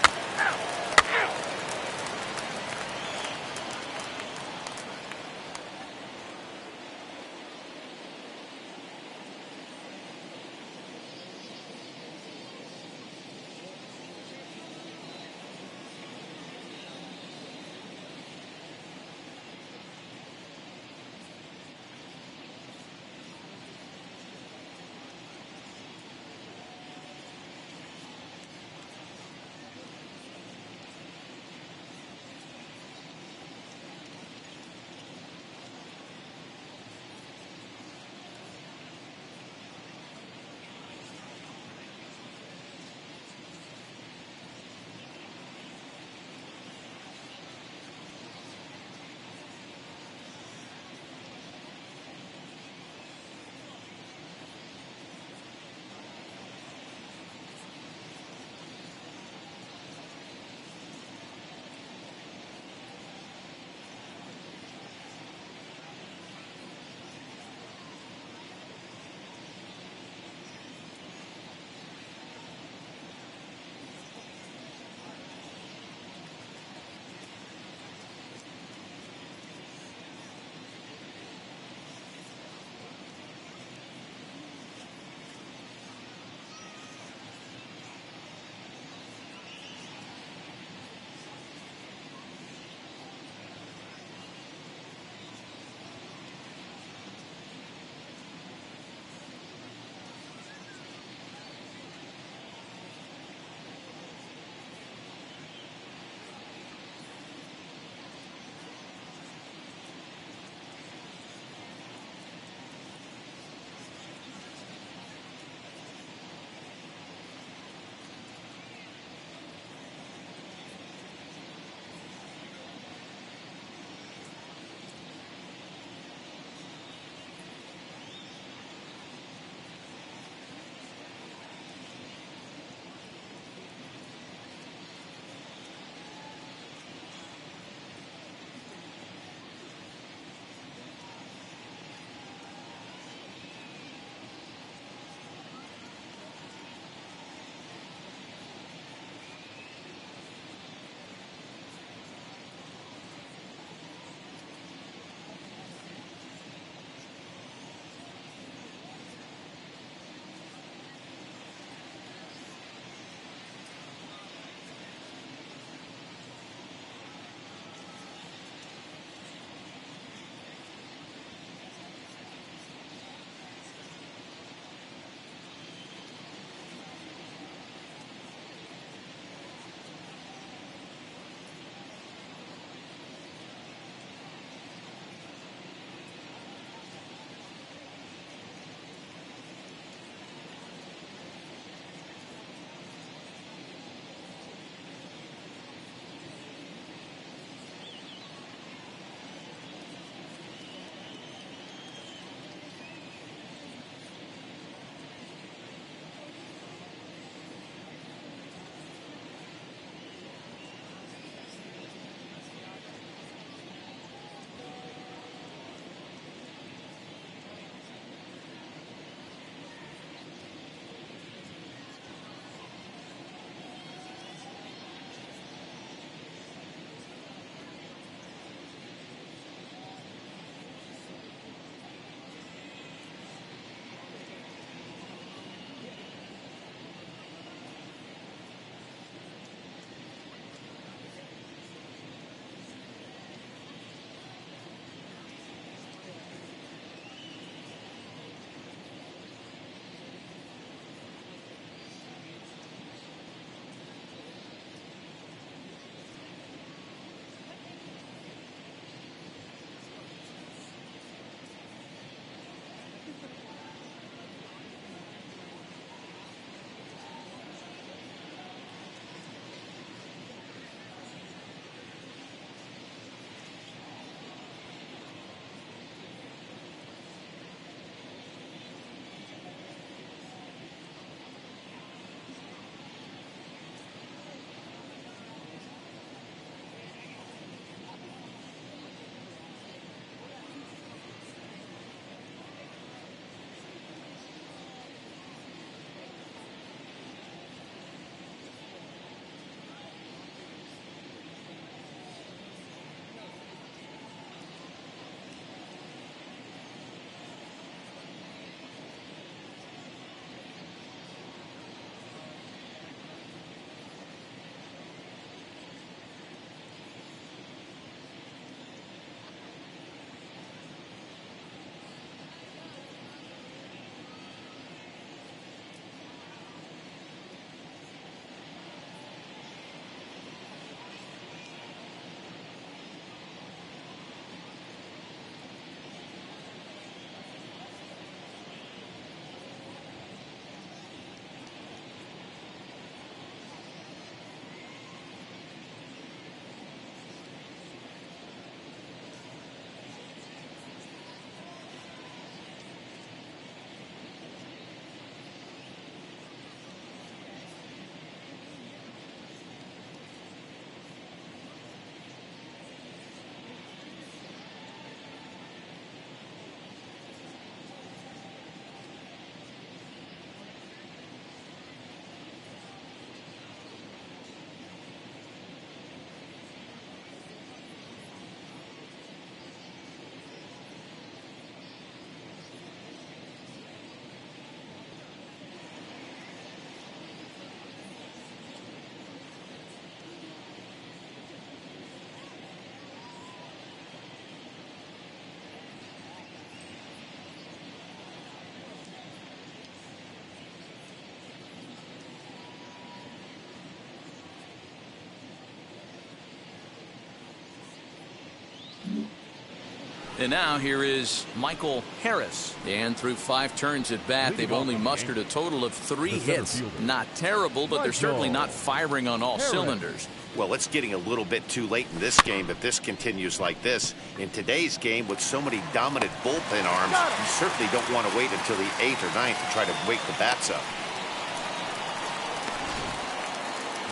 And now here is Michael Harris. And through 5 turns at bat, they've only mustered a total of 3 hits. Not terrible, but they're certainly not firing on all cylinders. Well, it's getting a little bit too late in this game if this continues like this. In today's game, with so many dominant bullpen arms, you certainly don't want to wait until the 8th or 9th to try to wake the bats up.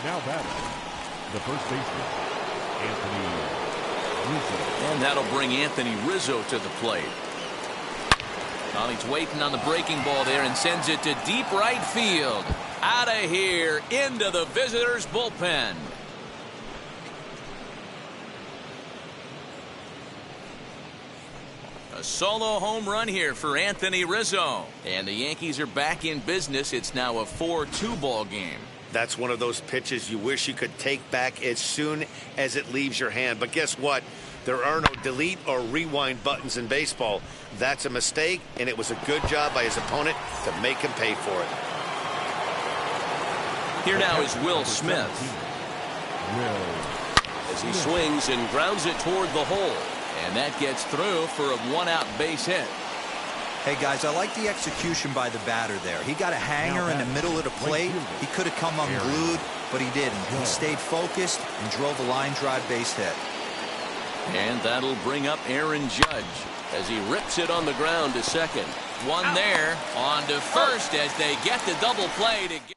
Now batting, the first baseman, Anthony Rizzo. And that'll bring Anthony Rizzo to the plate. Well, he's waiting on the breaking ball there and sends it to deep right field. Out of here, into the visitors' bullpen. A solo home run here for Anthony Rizzo. And the Yankees are back in business. It's now a 4-2 ball game. That's one of those pitches you wish you could take back as soon as it leaves your hand. But guess what? There are no delete or rewind buttons in baseball. That's a mistake, and it was a good job by his opponent to make him pay for it. Here now is Will Smith. As he swings and grounds it toward the hole. And that gets through for a 1-out base hit. Hey, guys, I like the execution by the batter there. He got a hanger in the middle of the plate. He could have come unglued, but he didn't. He stayed focused and drove a line drive base hit. And that'll bring up Aaron Judge as he rips it on the ground to second. One there, on to first as they get the double play to get.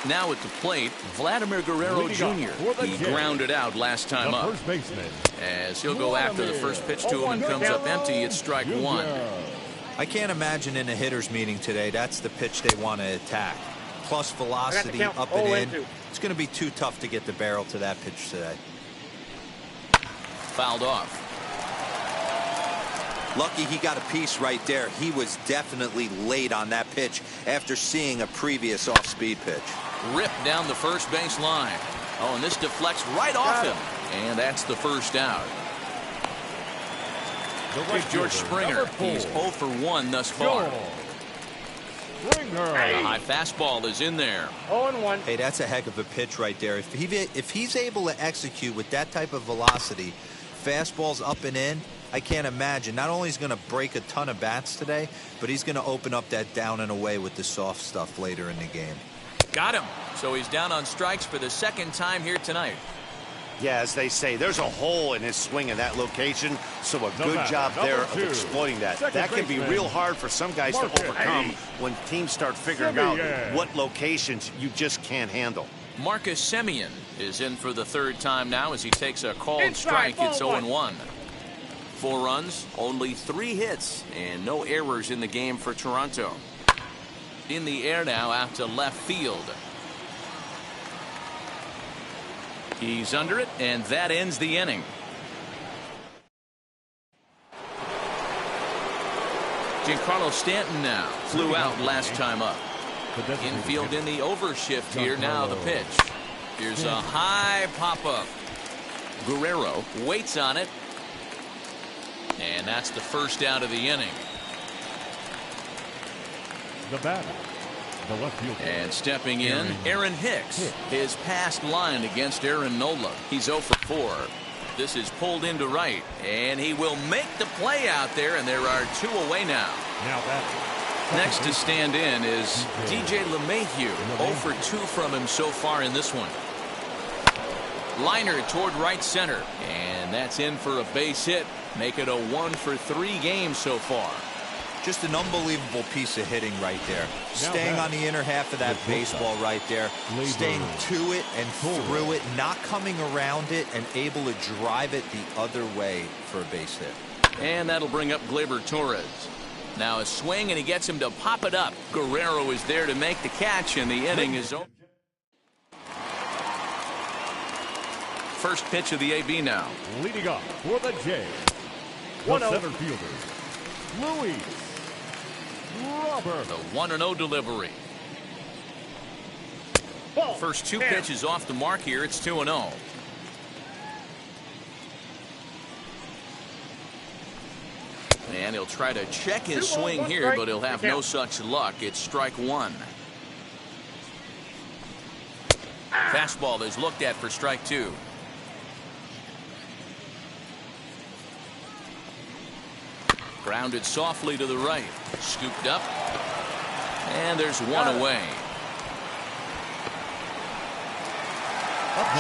Now at the plate, Vladimir Guerrero Jr. He grounded out last time up. As he'll go after the first pitch to him and comes up empty, it's strike 1. I can't imagine in a hitter's meeting today that's the pitch they want to attack. Plus velocity up and in. It's going to be too tough to get the barrel to that pitch today. Fouled off. Lucky he got a piece right there. He was definitely late on that pitch after seeing a previous off-speed pitch. Ripped down the first base line. Oh, and this deflects right off him. And that's the first out. Here's George Springer. He's 0 for 1 thus far. A high fastball is in there. 0-1. Hey, that's a heck of a pitch right there. If he's able to execute with that type of velocity, fastballs up and in, I can't imagine. Not only is he going to break a ton of bats today, but he's going to open up that down and away with the soft stuff later in the game. Got him. So he's down on strikes for the second time here tonight. Yeah, as they say, there's a hole in his swing in that location, so a good job there of exploiting that. That can be real hard for some guys to overcome when teams start figuring out what locations you just can't handle. Marcus Semien is in for the 3rd time now as he takes a called strike. It's 0-1. 4 runs, only 3 hits, and no errors in the game for Toronto. In the air now out to left field. He's under it, and that ends the inning. Giancarlo Stanton now flew out last time up. Infield in the overshift here. Now the pitch. Here's a high pop-up. Guerrero waits on it. And that's the first out of the inning. The batter, the left fielder. And stepping in, Aaron Hicks. His past line against Aaron Nola. He's 0 for 4. This is pulled into right, and he will make the play out there, and there are 2 away now. Next to stand in is DJ LeMahieu. 0 for 2 from him so far in this one. Liner toward right center, and that's in for a base hit. Make it a 1 for 3 game so far. Just an unbelievable piece of hitting right there. Staying on the inner half of that baseball right there. Staying to it and through it, not coming around it, and able to drive it the other way for a base hit. And that'll bring up Gleyber Torres. Now a swing, and he gets him to pop it up. Guerrero is there to make the catch, and the inning is over. First pitch of the AB now. Leading up for the Jays, the center fielder, Luis Robert. The 1-0 delivery. First 2 pitches off the mark here. It's 2-0. And he'll try to check his swing here, but he'll have no such luck. It's strike 1. Fastball is looked at for strike 2. Grounded softly to the right. Scooped up. And there's one away.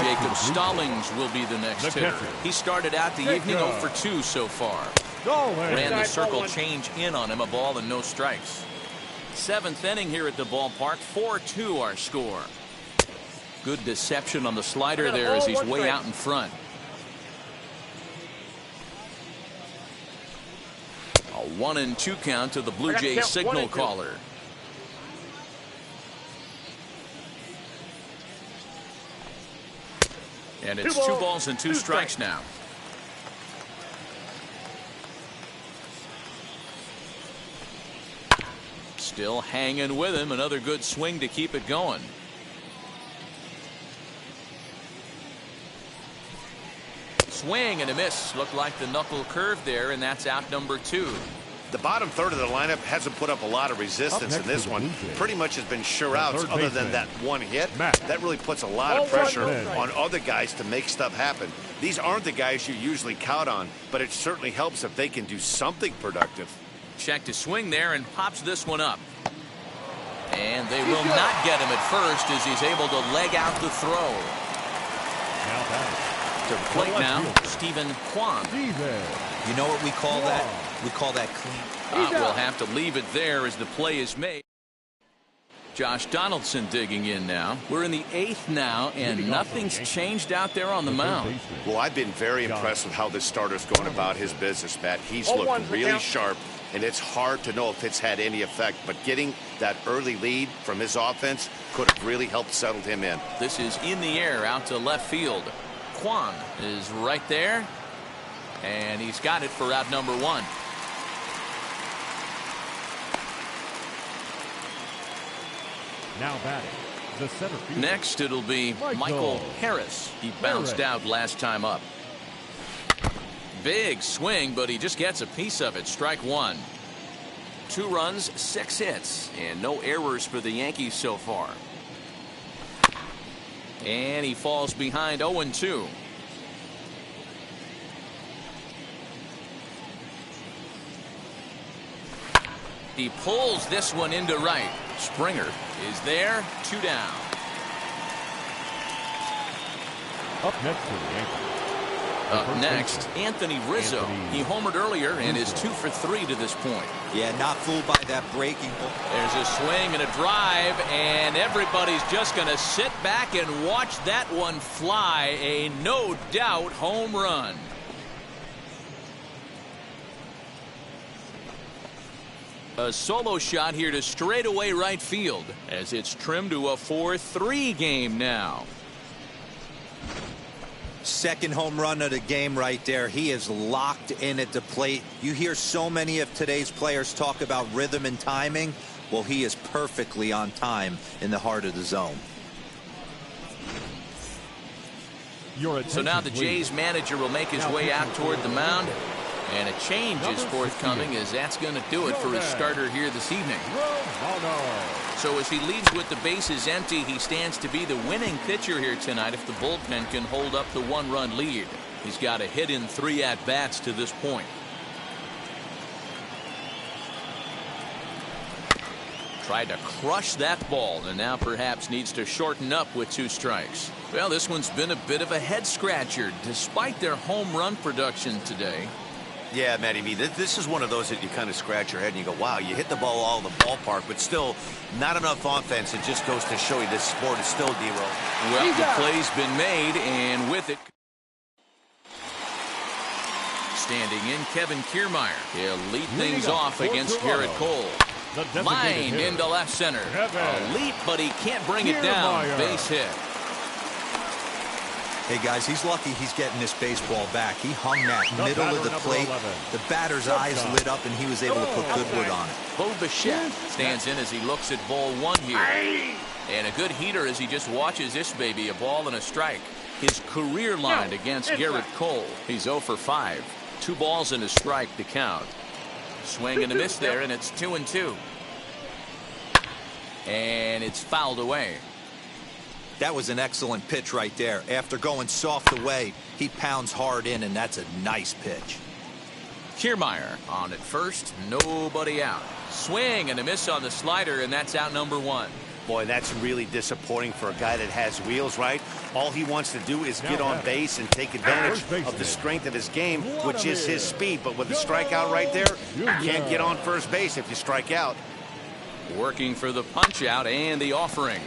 Jacob Stallings will be the next hitter. He started out the evening 0 for 2 so far. Ran the circle change in on him, a ball and no strikes. 7th inning here at the ballpark. 4-2 our score. Good deception on the slider there as he's way out in front. A 1-2 count to the Blue Jays signal caller. And it's 2 balls and 2 strikes now. Still hanging with him. Another good swing to keep it going. Swing and a miss. Looked like the knuckle curve there, and that's out number 2. The bottom third of the lineup hasn't put up a lot of resistance in this one. Pretty much has been sure outs other than that one hit. That really puts a lot of pressure on other guys to make stuff happen. These aren't the guys you usually count on, but it certainly helps if they can do something productive. Check to swing there and pops this one up. And they will not get him at first as he's able to leg out the throw. To the plate now, Stephen Kwan. You know what we call that? We call that clean. We'll have to leave it there as the play is made. Josh Donaldson digging in now. We're in the 8th now, and nothing's changed out there on the mound. Well, I've been very impressed with how this starter's going about his business, Matt. He's looked really sharp, and it's hard to know if it's had any effect, but getting that early lead from his offense could have really helped settle him in. This is in the air out to left field. Kwan is right there, and he's got it for out number 1. Now batting, the center fielder. Next, it'll be Michael Harris. He bounced out last time up. Big swing, but he just gets a piece of it. Strike 1. 2 runs, 6 hits, and no errors for the Yankees so far. And he falls behind 0-2. He pulls this one into right. Springer is there. 2 down. Up next for the Yankees. Up next, Anthony Rizzo. He homered earlier and is 2 for 3 to this point. Yeah, not fooled by that breaking ball. There's a swing and a drive, and everybody's just going to sit back and watch that one fly. A no doubt home run. A solo shot here to straightaway right field as it's trimmed to a 4-3 game now. Second home run of the game right there. He is locked in at the plate. You hear so many of today's players talk about rhythm and timing. Well, he is perfectly on time in the heart of the zone. So now the Jays manager will make his way out toward the mound. And a change is forthcoming as that's going to do it for his starter here this evening. So as he leaves with the bases empty, he stands to be the winning pitcher here tonight if the bullpen can hold up the 1-run lead. He's got a hit in 3 at-bats to this point. Tried to crush that ball and now perhaps needs to shorten up with 2 strikes. Well, this one's been a bit of a head-scratcher despite their home run production today. Yeah, Matty B, this is one of those that you kind of scratch your head and you go, wow, you hit the ball all in the ballpark, but still not enough offense. It just goes to show you this sport is still D-roll. Well, the play's been made, and with it, standing in Kevin Kiermaier. He'll lead things off against Garrett Cole. Lined into left center. A leap, but he can't bring it down. Base hit. Hey, guys, he's lucky he's getting this baseball back. He hung that middle of the plate. The batter's eyes lit up, and he was able to put good wood on it. Bo Bichette stands in as he looks at ball 1 here. And a good heater as he just watches this baby, a ball and a strike. His career line against Garrett Cole. He's 0 for 5. 2 balls and a strike to count. Swing and a miss there, and it's 2-2. And it's fouled away. That was an excellent pitch right there. After going soft away, he pounds hard in, and that's a nice pitch. Kiermaier on at first, nobody out. Swing and a miss on the slider, and that's out number 1. Boy, that's really disappointing for a guy that has wheels, right? All he wants to do is get on base and take advantage of the strength of his game, which is his speed. But with the strikeout right there, you can't get on first base if you strike out. Working for the punch out and the offering.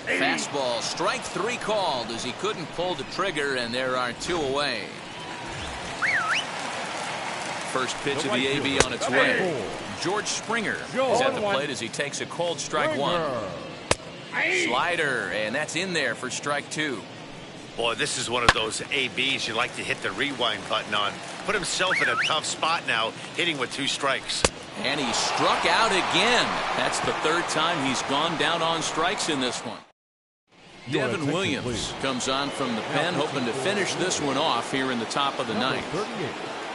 Fastball, strike 3 called as he couldn't pull the trigger, and there are 2 away. First pitch of the AB on its way. George Springer is at the plate as he takes a cold strike 1. Slider, and that's in there for strike 2. Boy, this is one of those ABs you like to hit the rewind button on. Put himself in a tough spot now, hitting with 2 strikes. And he struck out again. That's the 3rd time he's gone down on strikes in this one. Devin Williams comes on from the pen, hoping to finish this one off here in the top of the 9th.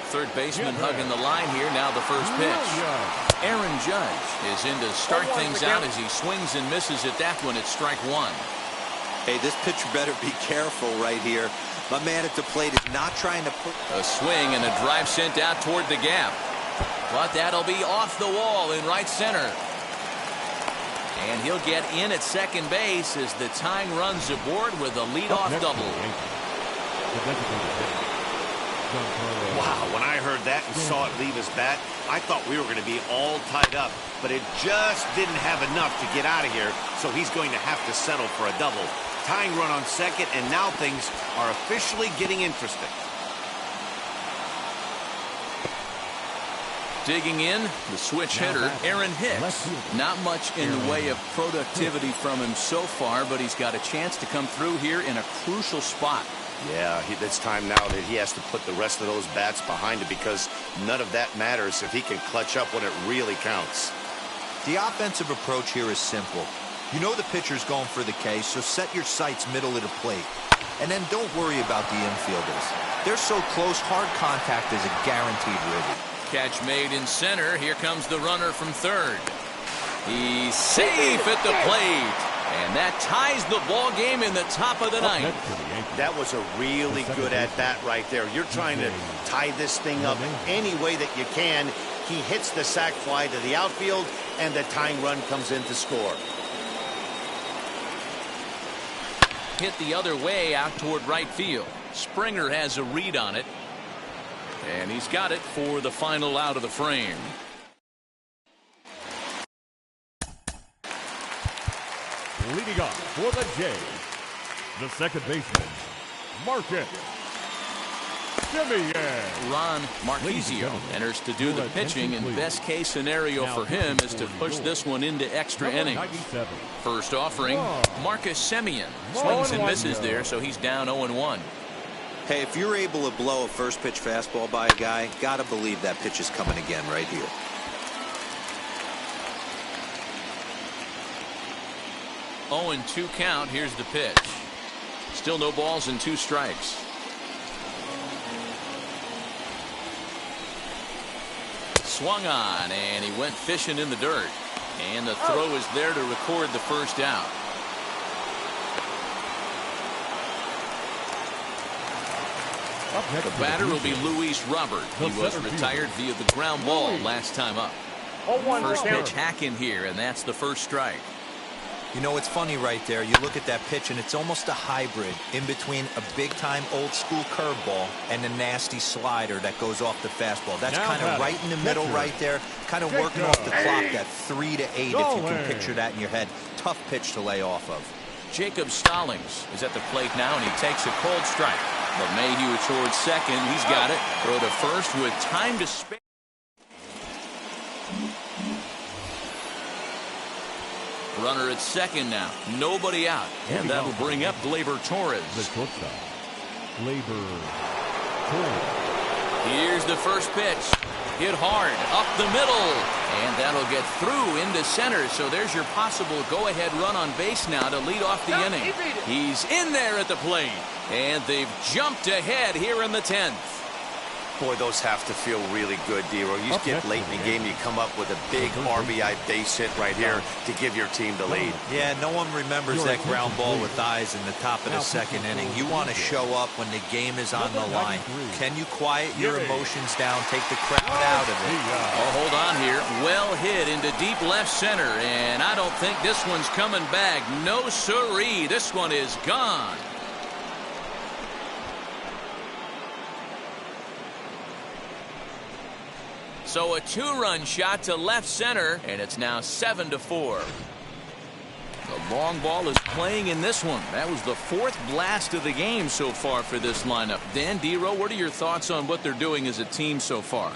Third baseman hugging the line here. Now the first pitch. Aaron Judge is in to start things out as he swings and misses at that one at strike 1. Hey, this pitcher better be careful right here. My man at the plate is not trying to put... A swing and a drive sent out toward the gap. But that'll be off the wall in right center. And he'll get in at second base as the tying runs aboard with a leadoff double. Wow, when I heard that and saw it leave his bat, I thought we were going to be all tied up. But it just didn't have enough to get out of here, so he's going to have to settle for a double. Tying run on second, and now things are officially getting interesting. Digging in, the switch hitter, Aaron Hicks. Not much in the way of productivity from him so far, but he's got a chance to come through here in a crucial spot. Yeah, it's time now that he has to put the rest of those bats behind him, because none of that matters if he can clutch up when it really counts. The offensive approach here is simple. You know the pitcher's going for the K, so set your sights middle of the plate. And then don't worry about the infielders. They're so close, hard contact is a guaranteed ribby. Catch made in center. Here comes the runner from third. He's safe at the plate. And that ties the ball game in the top of the 9th. That was a really good at-bat right there. You're trying to tie this thing up any way that you can. He hits the sac fly to the outfield, and the tying run comes in to score. Hit the other way out toward right field. Springer has a read on it. And he's got it for the final out of the frame. Leading off for the Jays, the second baseman, Marcus Semien. Ron Marquisio enters to do the pitching, and best case scenario for him is to push this one into extra innings. First offering, Marcus Semien swings and misses there, so he's down 0-1. Hey, if you're able to blow a first pitch fastball by a guy, gotta believe that pitch is coming again right here. Oh, and 2 count. Here's the pitch. Still no balls and 2 strikes. Swung on, and he went fishing in the dirt. And the throw is there to record the first out. The batter will be Luis Robert. He was retired via the ground ball last time up. First pitch hack in here, and that's the first strike. You know, it's funny right there. You look at that pitch, and it's almost a hybrid in between a big-time old-school curveball and a nasty slider that goes off the fastball. That's kind of right in the middle right there, kind of working off the clock, that 3 to 8, if you can picture that in your head. Tough pitch to lay off of. Jacob Stallings is at the plate now, and he takes a cold strike. But Mayhew towards second. He's got it. Throw to first with time to spare. Runner at second now. Nobody out. And that'll bring up Gleyber Torres. The shortstop, Gleyber Torres. Here's the first pitch. Hit hard up the middle. And that'll get through into center. So there's your possible go-ahead run on base now to lead off the inning. He's in there at the plate. And they've jumped ahead here in the 10th. Boy, those have to feel really good, D-Row. You get late in the game, you come up with a big RBI base hit right here to give your team the lead. Yeah, no one remembers that ground ball with eyes in the top of the second inning. You want to show up when the game is on the line. Can you quiet your emotions down, take the crowd out of it? Oh, hold on here. Well hit into deep left center, and I don't think this one's coming back. No siree. This one is gone. So a two-run shot to left center, and it's now 7-4. The long ball is playing in this one. That was the fourth blast of the game so far for this lineup. Dan, D-Row, what are your thoughts on what they're doing as a team so far?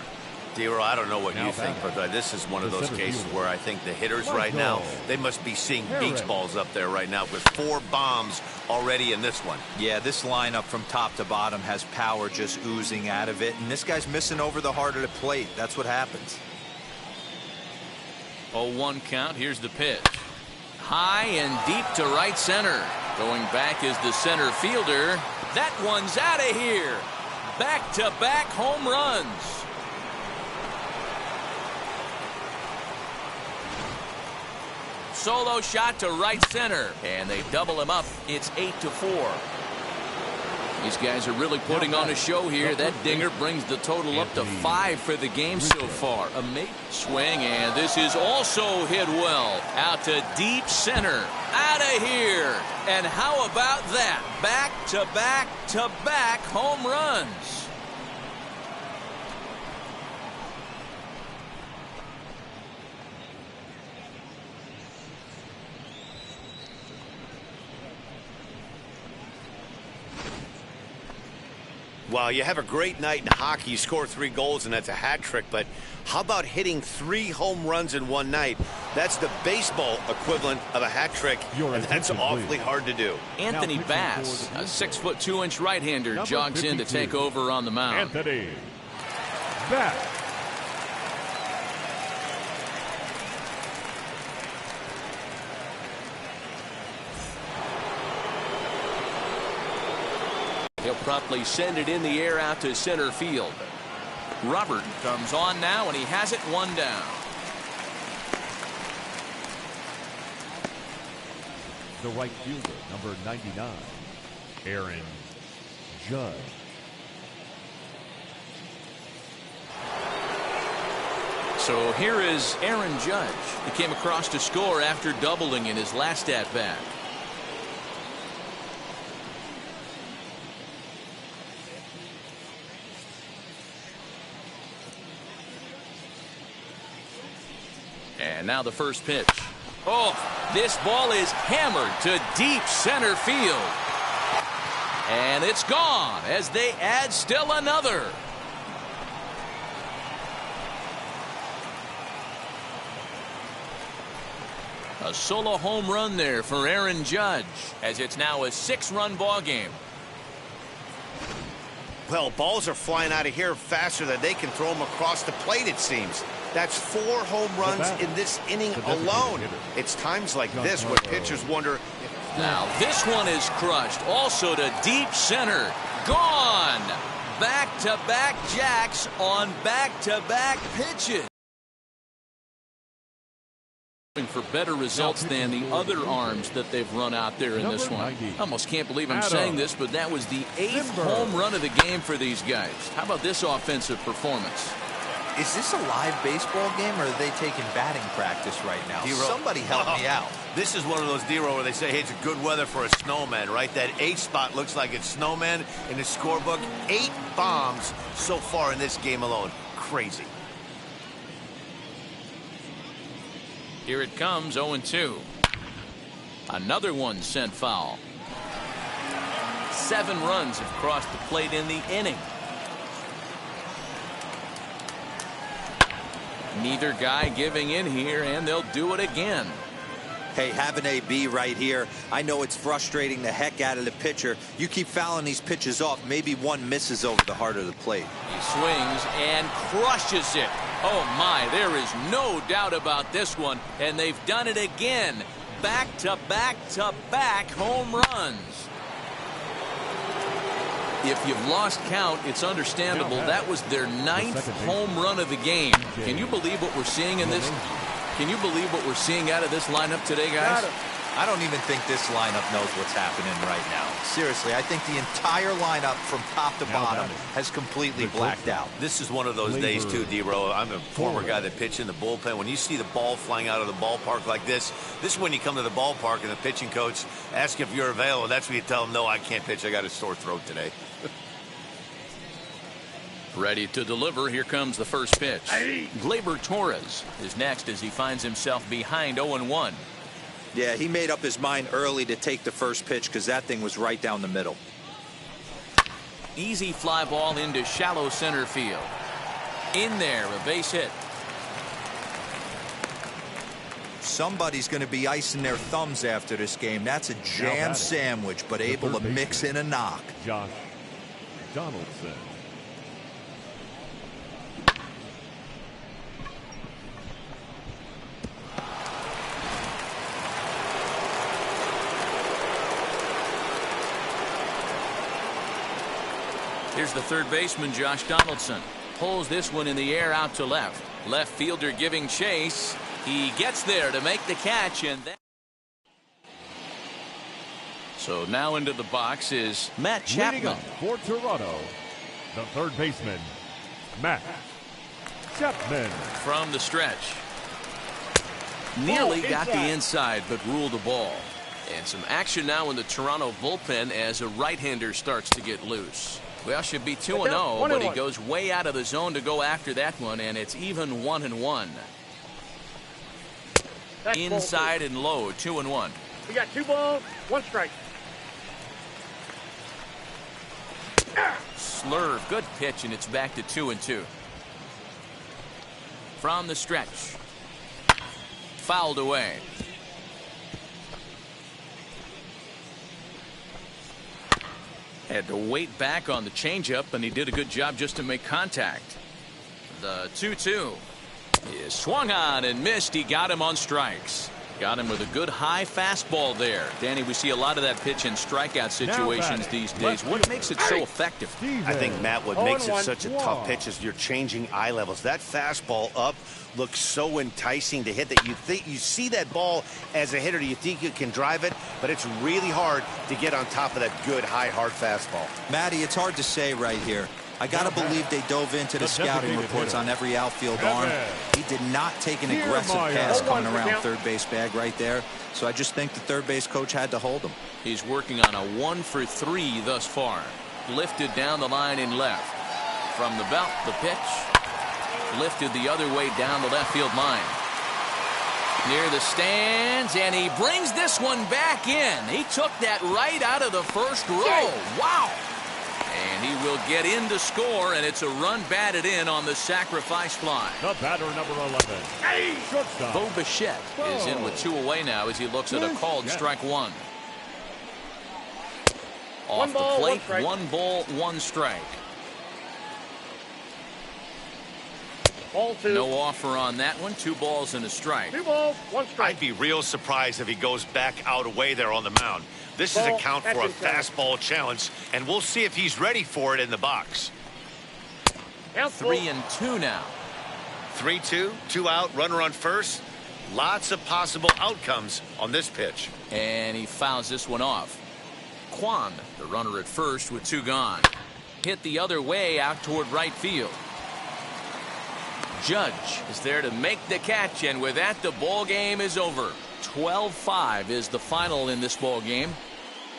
D-Row, I don't know what you think, but this is one of those cases where I think the hitters right now, they must be seeing beach balls up there right now with 4 bombs already in this one. Yeah, this lineup from top to bottom has power just oozing out of it, and this guy's missing over the heart of the plate. That's what happens. 0-1 count. Here's the pitch. High and deep to right center. Going back is the center fielder. That one's out of here. Back-to-back home runs. Solo shot to right center, and they double him up. It's 8-4. These guys are really putting on a show here. That dinger brings the total up to 5 for the game so far. Amazing swing, and this is also hit well. Out to deep center. Out of here. And how about that? Back-to-back-to-back home runs. Well, you have a great night in hockey. You score 3 goals, and that's a hat trick. But how about hitting 3 home runs in one night? That's the baseball equivalent of a hat trick, and that's awfully hard to do. Anthony Bass, a 6'2" right-hander, jogs in to take over on the mound. Anthony Bass. He'll promptly send it in the air out to center field. Robert comes on now, and he has it 1 down. The right fielder, number 99, Aaron Judge. So here is Aaron Judge. He came across to score after doubling in his last at-bat. And now the first pitch. Oh, this ball is hammered to deep center field. And it's gone as they add still another. A solo home run there for Aaron Judge, as it's now a 6-run ball game. Well, balls are flying out of here faster than they can throw them across the plate, it seems. That's 4 home runs in this inning alone. It's times like this when pitchers wonder. Now this one is crushed. Also to deep center. Gone. Back-to-back jacks on back-to-back pitches. For better results than the other arms that they've run out there in this one. I almost can't believe I'm saying this, but that was the 8th home run of the game for these guys. How about this offensive performance? Is this a live baseball game, or are they taking batting practice right now? Somebody help me out. This is one of those, D-Row, where they say, hey, it's a good weather for a snowman, right? That 8 spot looks like it's snowman in the scorebook. 8 bombs so far in this game alone. Crazy. Here it comes, 0-2. Another one sent foul. 7 runs have crossed the plate in the inning. Neither guy giving in here, and they'll do it again. Hey, have an AB right here. I know it's frustrating the heck out of the pitcher. You keep fouling these pitches off, maybe one misses over the heart of the plate. He swings and crushes it. Oh my, there is no doubt about this one, and they've done it again. Back-to-back-to-back home runs. If you've lost count, it's understandable. That was their 9th home run of the game. Can you believe what we're seeing in this? Can you believe what we're seeing out of this lineup today, guys? I don't even think this lineup knows what's happening right now. Seriously, I think the entire lineup from top to bottom has completely blacked out. This is one of those days, too, D-Row. I'm a former guy that pitched in the bullpen. When you see the ball flying out of the ballpark like this is when you come to the ballpark and the pitching coach asks if you're available. That's when you tell him, no, I can't pitch. I got a sore throat today. Ready to deliver. Here comes the first pitch. Gleyber Torres is next as he finds himself behind 0-1. Yeah, he made up his mind early to take the first pitch because that thing was right down the middle. Easy fly ball into shallow center field. In there, a base hit. Somebody's going to be icing their thumbs after this game. That's a jam sandwich, but able to mix in a knock. Josh Donaldson. Here's the third baseman, Josh Donaldson. Pulls this one in the air out to left. Left fielder giving chase. He gets there to make the catch, and that. So now into the box is Matt Chapman. For Toronto, the third baseman, Matt Chapman. From the stretch. Nearly got the inside, but ruled the ball. And some action now in the Toronto bullpen as a right-hander starts to get loose. Well, should be 2-0, but he goes way out of the zone to go after that one, and it's even 1-1. Inside and low, 2-1. We got 2 balls, 1 strike. Slurve, good pitch, and it's back to 2-2. From the stretch. Fouled away. Had to wait back on the changeup, and he did a good job just to make contact. The 2-2 is swung on and missed. He got him on strikes. Got him with a good high fastball there. Danny, we see a lot of that pitch in strikeout situations these days. What makes it so effective? I think, Matt, what makes it such a tough pitch is you're changing eye levels. That fastball up looks so enticing to hit that you see that ball as a hitter. You think you can drive it, but it's really hard to get on top of that good, high, hard fastball. Matty, it's hard to say right here. I got to believe they dove into the scouting reports on every outfield arm. He did not take an aggressive pass coming around third base bag right there. So I just think the third base coach had to hold him. He's working on a 1-for-3 thus far. Lifted down the line in left. From the belt, the pitch. Lifted the other way down the left field line. Near the stands, and he brings this one back in. He took that right out of the first row. Wow. And he will get in to score, and it's a run batted in on the sacrifice fly. The batter, number 11. Shortstop. Bo Bichette is in with 2 away now as he looks at a called strike 1. Off the plate, 1 ball, 1 strike. Ball 2. No offer on that one. 2 balls and a strike. 2 balls, 1 strike. I'd be real surprised if he goes back out away there on the mound. This is a count for a fastball challenge, and we'll see if he's ready for it in the box. 3-2 now. 3-2, 2 out, runner on first. Lots of possible outcomes on this pitch. And he fouls this one off. Kwan, the runner at first with 2 gone. Hit the other way out toward right field. Judge is there to make the catch, and with that, the ball game is over. 12-5 is the final in this ball game.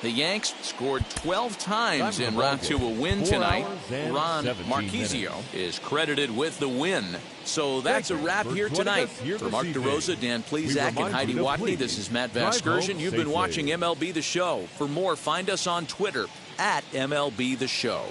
The Yanks scored 12 times en route to a win tonight. Ron Marquisio is credited with the win. So that's a wrap here tonight. For Mark DeRosa, Dan Plesac, and Heidi Watney, this is Matt Vasgersian. You've been watching MLB The Show. For more, find us on Twitter at MLB The Show.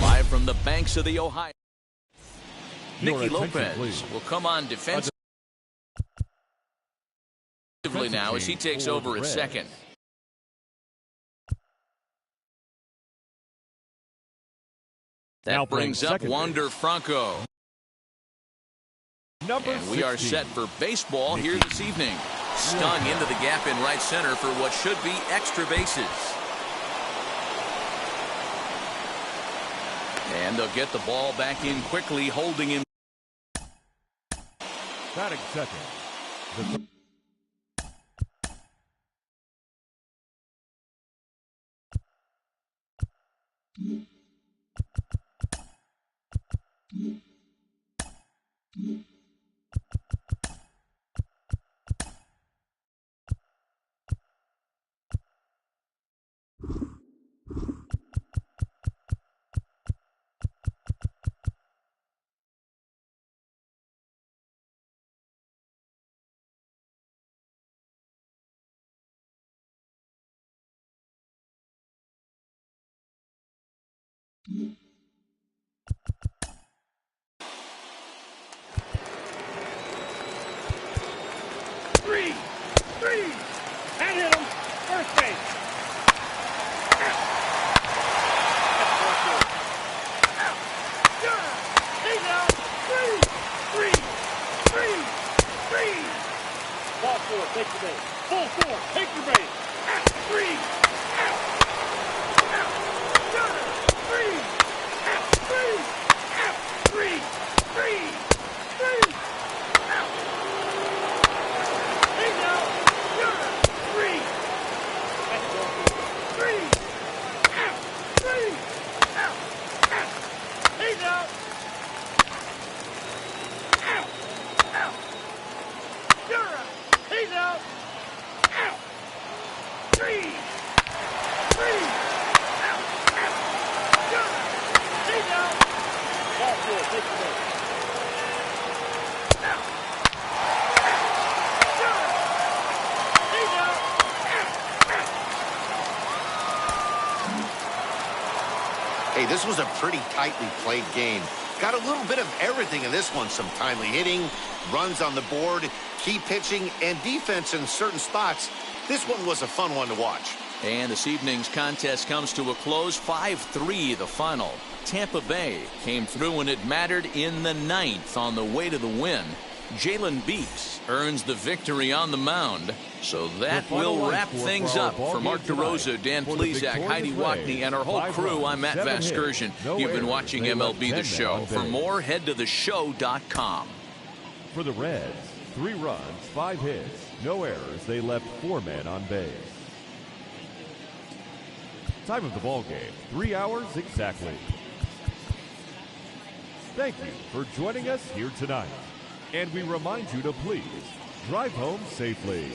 Live from the banks of the Ohio, Your Nicky attention, Lopez please. will come on defensively now as he takes over at second. That brings up Wander Franco. And we are set for baseball here this evening. Stung into the gap in right center for what should be extra bases. And they'll get the ball back in quickly, holding him. Batting second. Three. That hit him. First base. He's out. Three. Ball four. Take the base. Ball four. Take the base. Three. Hey, this was a pretty tightly played game. Got a little bit of everything in this one. Some timely hitting, runs on the board, key pitching, and defense in certain spots. This one was a fun one to watch. And this evening's contest comes to a close. 5-3 the final. Tampa Bay came through when it mattered in the ninth on the way to the win. Jalen Beeks earns the victory on the mound. So that will wrap things up. For Mark DeRosa, Dan Plesac, Heidi Wackney, and our whole crew, I'm Matt Vasgersian. You've been watching MLB The Show. For more, head to theshow.com. For the Reds, 3 runs, 5 hits, no errors. They left 4 men on base. Time of the ball game, 3 hours exactly. Thank you for joining us here tonight. And we remind you to please drive home safely.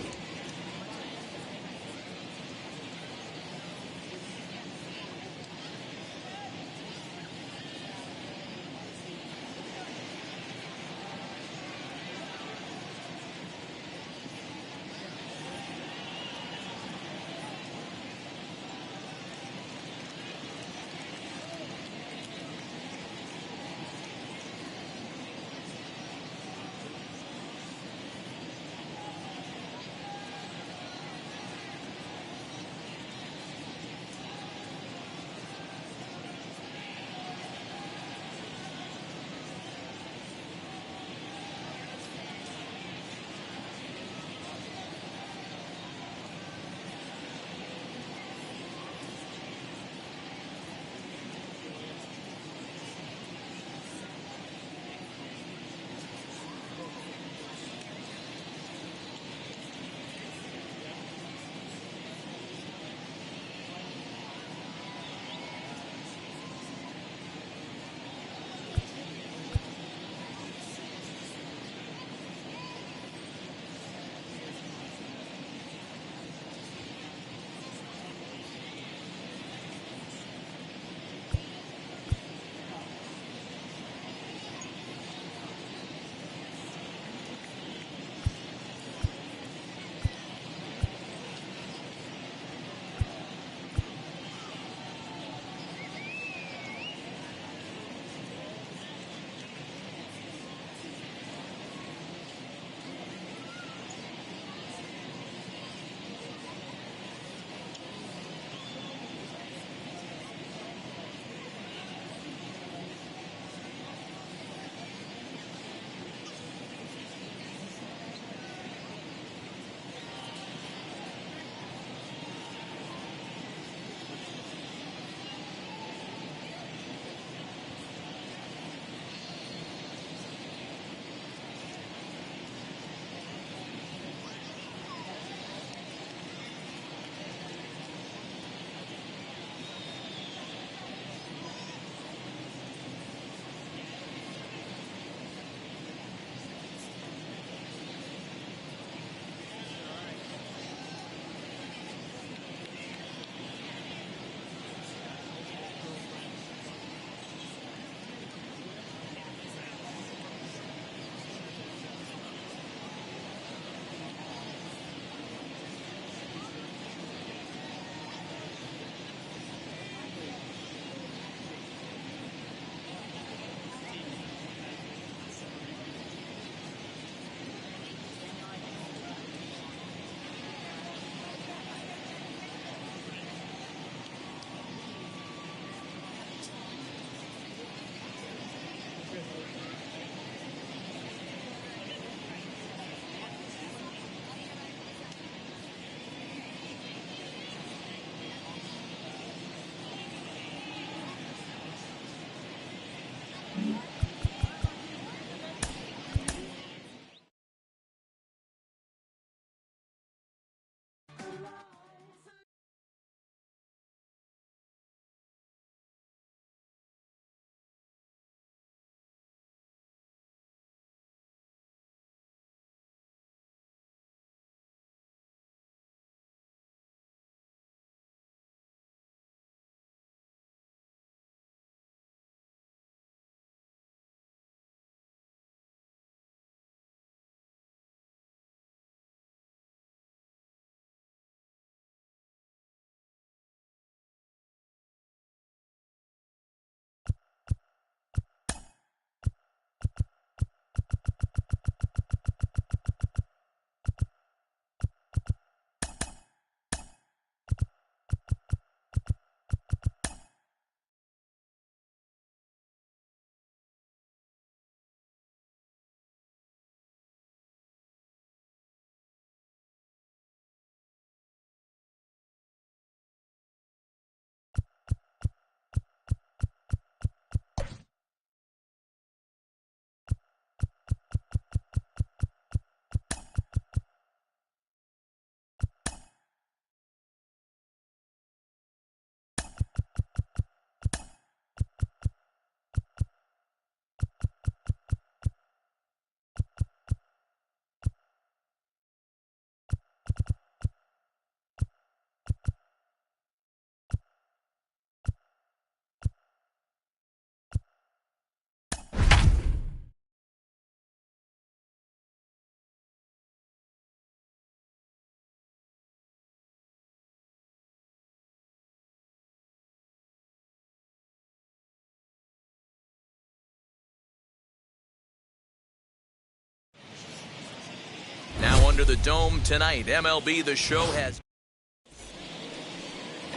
into the Dome tonight. MLB The Show has...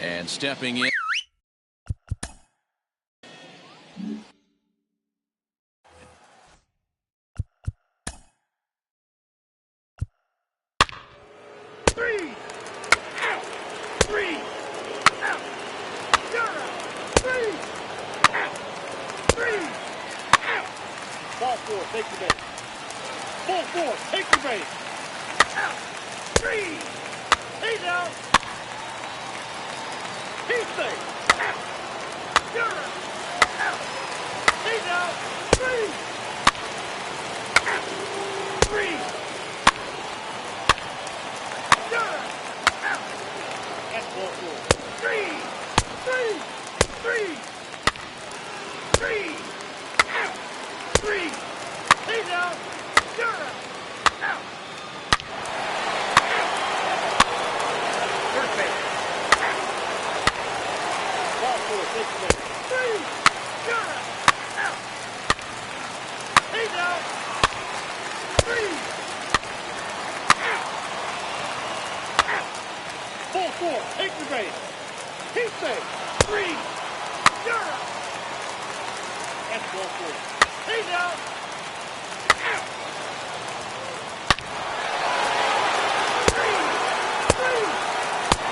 And stepping in... Three. Out. Three. Out. You're out. Three. Out. Three. Out. Ball four. Take your base. Ball four. Take your base. Out. Three. He's out. He's safe. Out. You're out. Out. He's out. Three. Out. Three. You're out. Out. That's ball four. Three. Three. Three. Three. Out. Three. He's out. You're out. Out. First base. Out. Ball four. Take the base. Three. You're out. Out. He's out. Three. Out. Out. Ball four. Take the base. He's safe. Three. You're out. That's ball four. He's out. Out. Three. Three.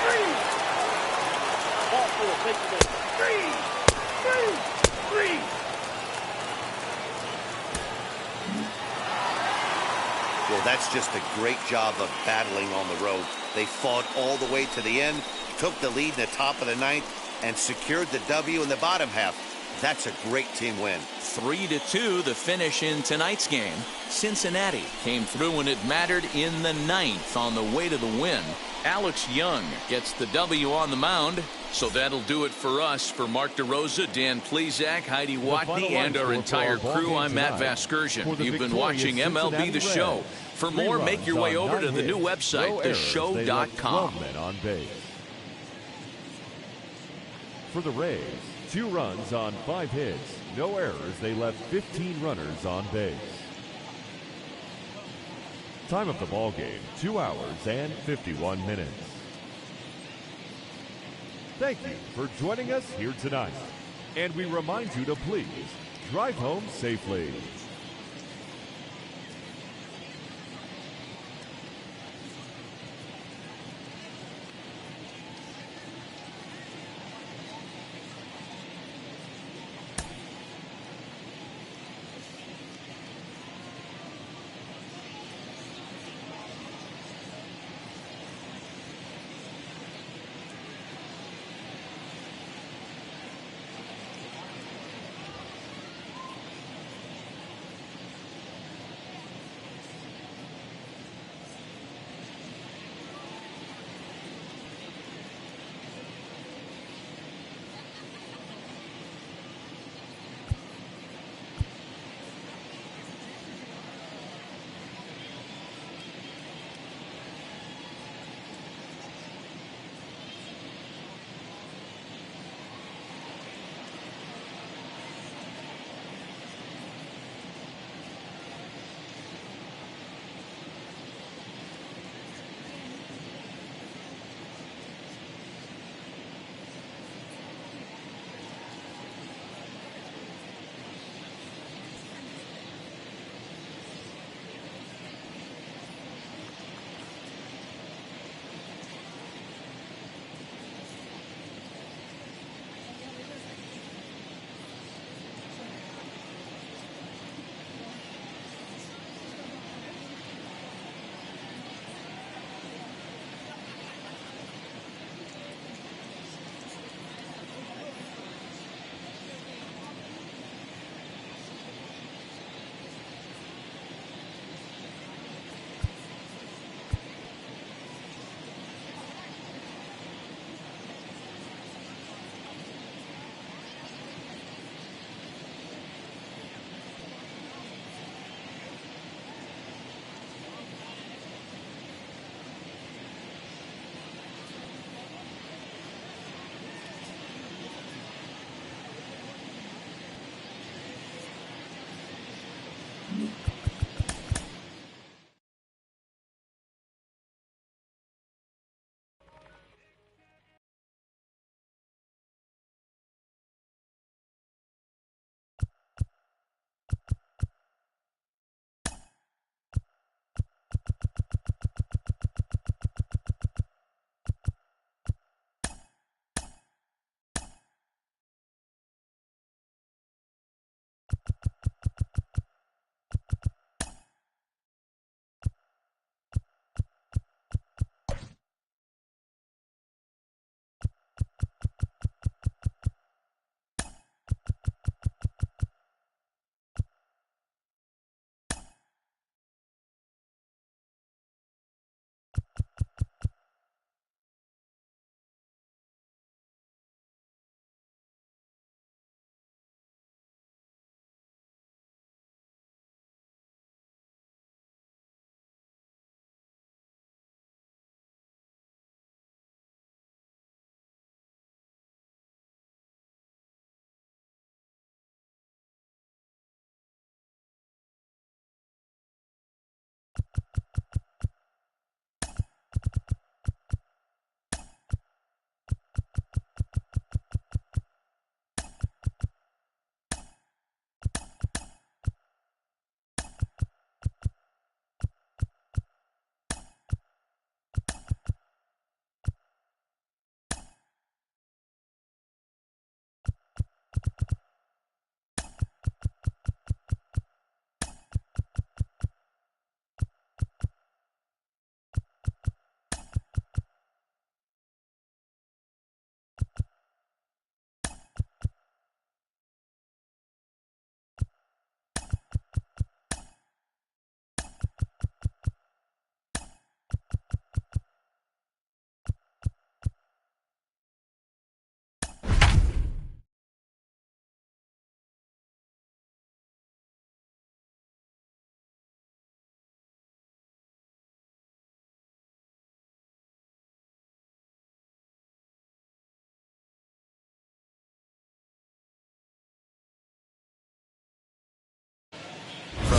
Three. Ball four. Take the base. Three. Three. Three. Well, that's just a great job of battling on the road. They fought all the way to the end, took the lead in the top of the ninth, and secured the W in the bottom half. That's a great team win. 3-2 the finish in tonight's game. Cincinnati came through when it mattered in the ninth on the way to the win. Alex Young gets the W on the mound. So that'll do it for us. For Mark DeRosa, Dan Plezak, Heidi Watney, and our entire crew, I'm Matt Vasgersian. You've been watching MLB The Show. For more, make your way over to the new website, theshow.com. On base. For the Rays, 2 runs on 5 hits, no errors. They left 15 runners on base. Time of the ball game, 2 hours and 51 minutes. Thank you for joining us here tonight. And we remind you to please drive home safely.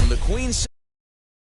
From the Queen's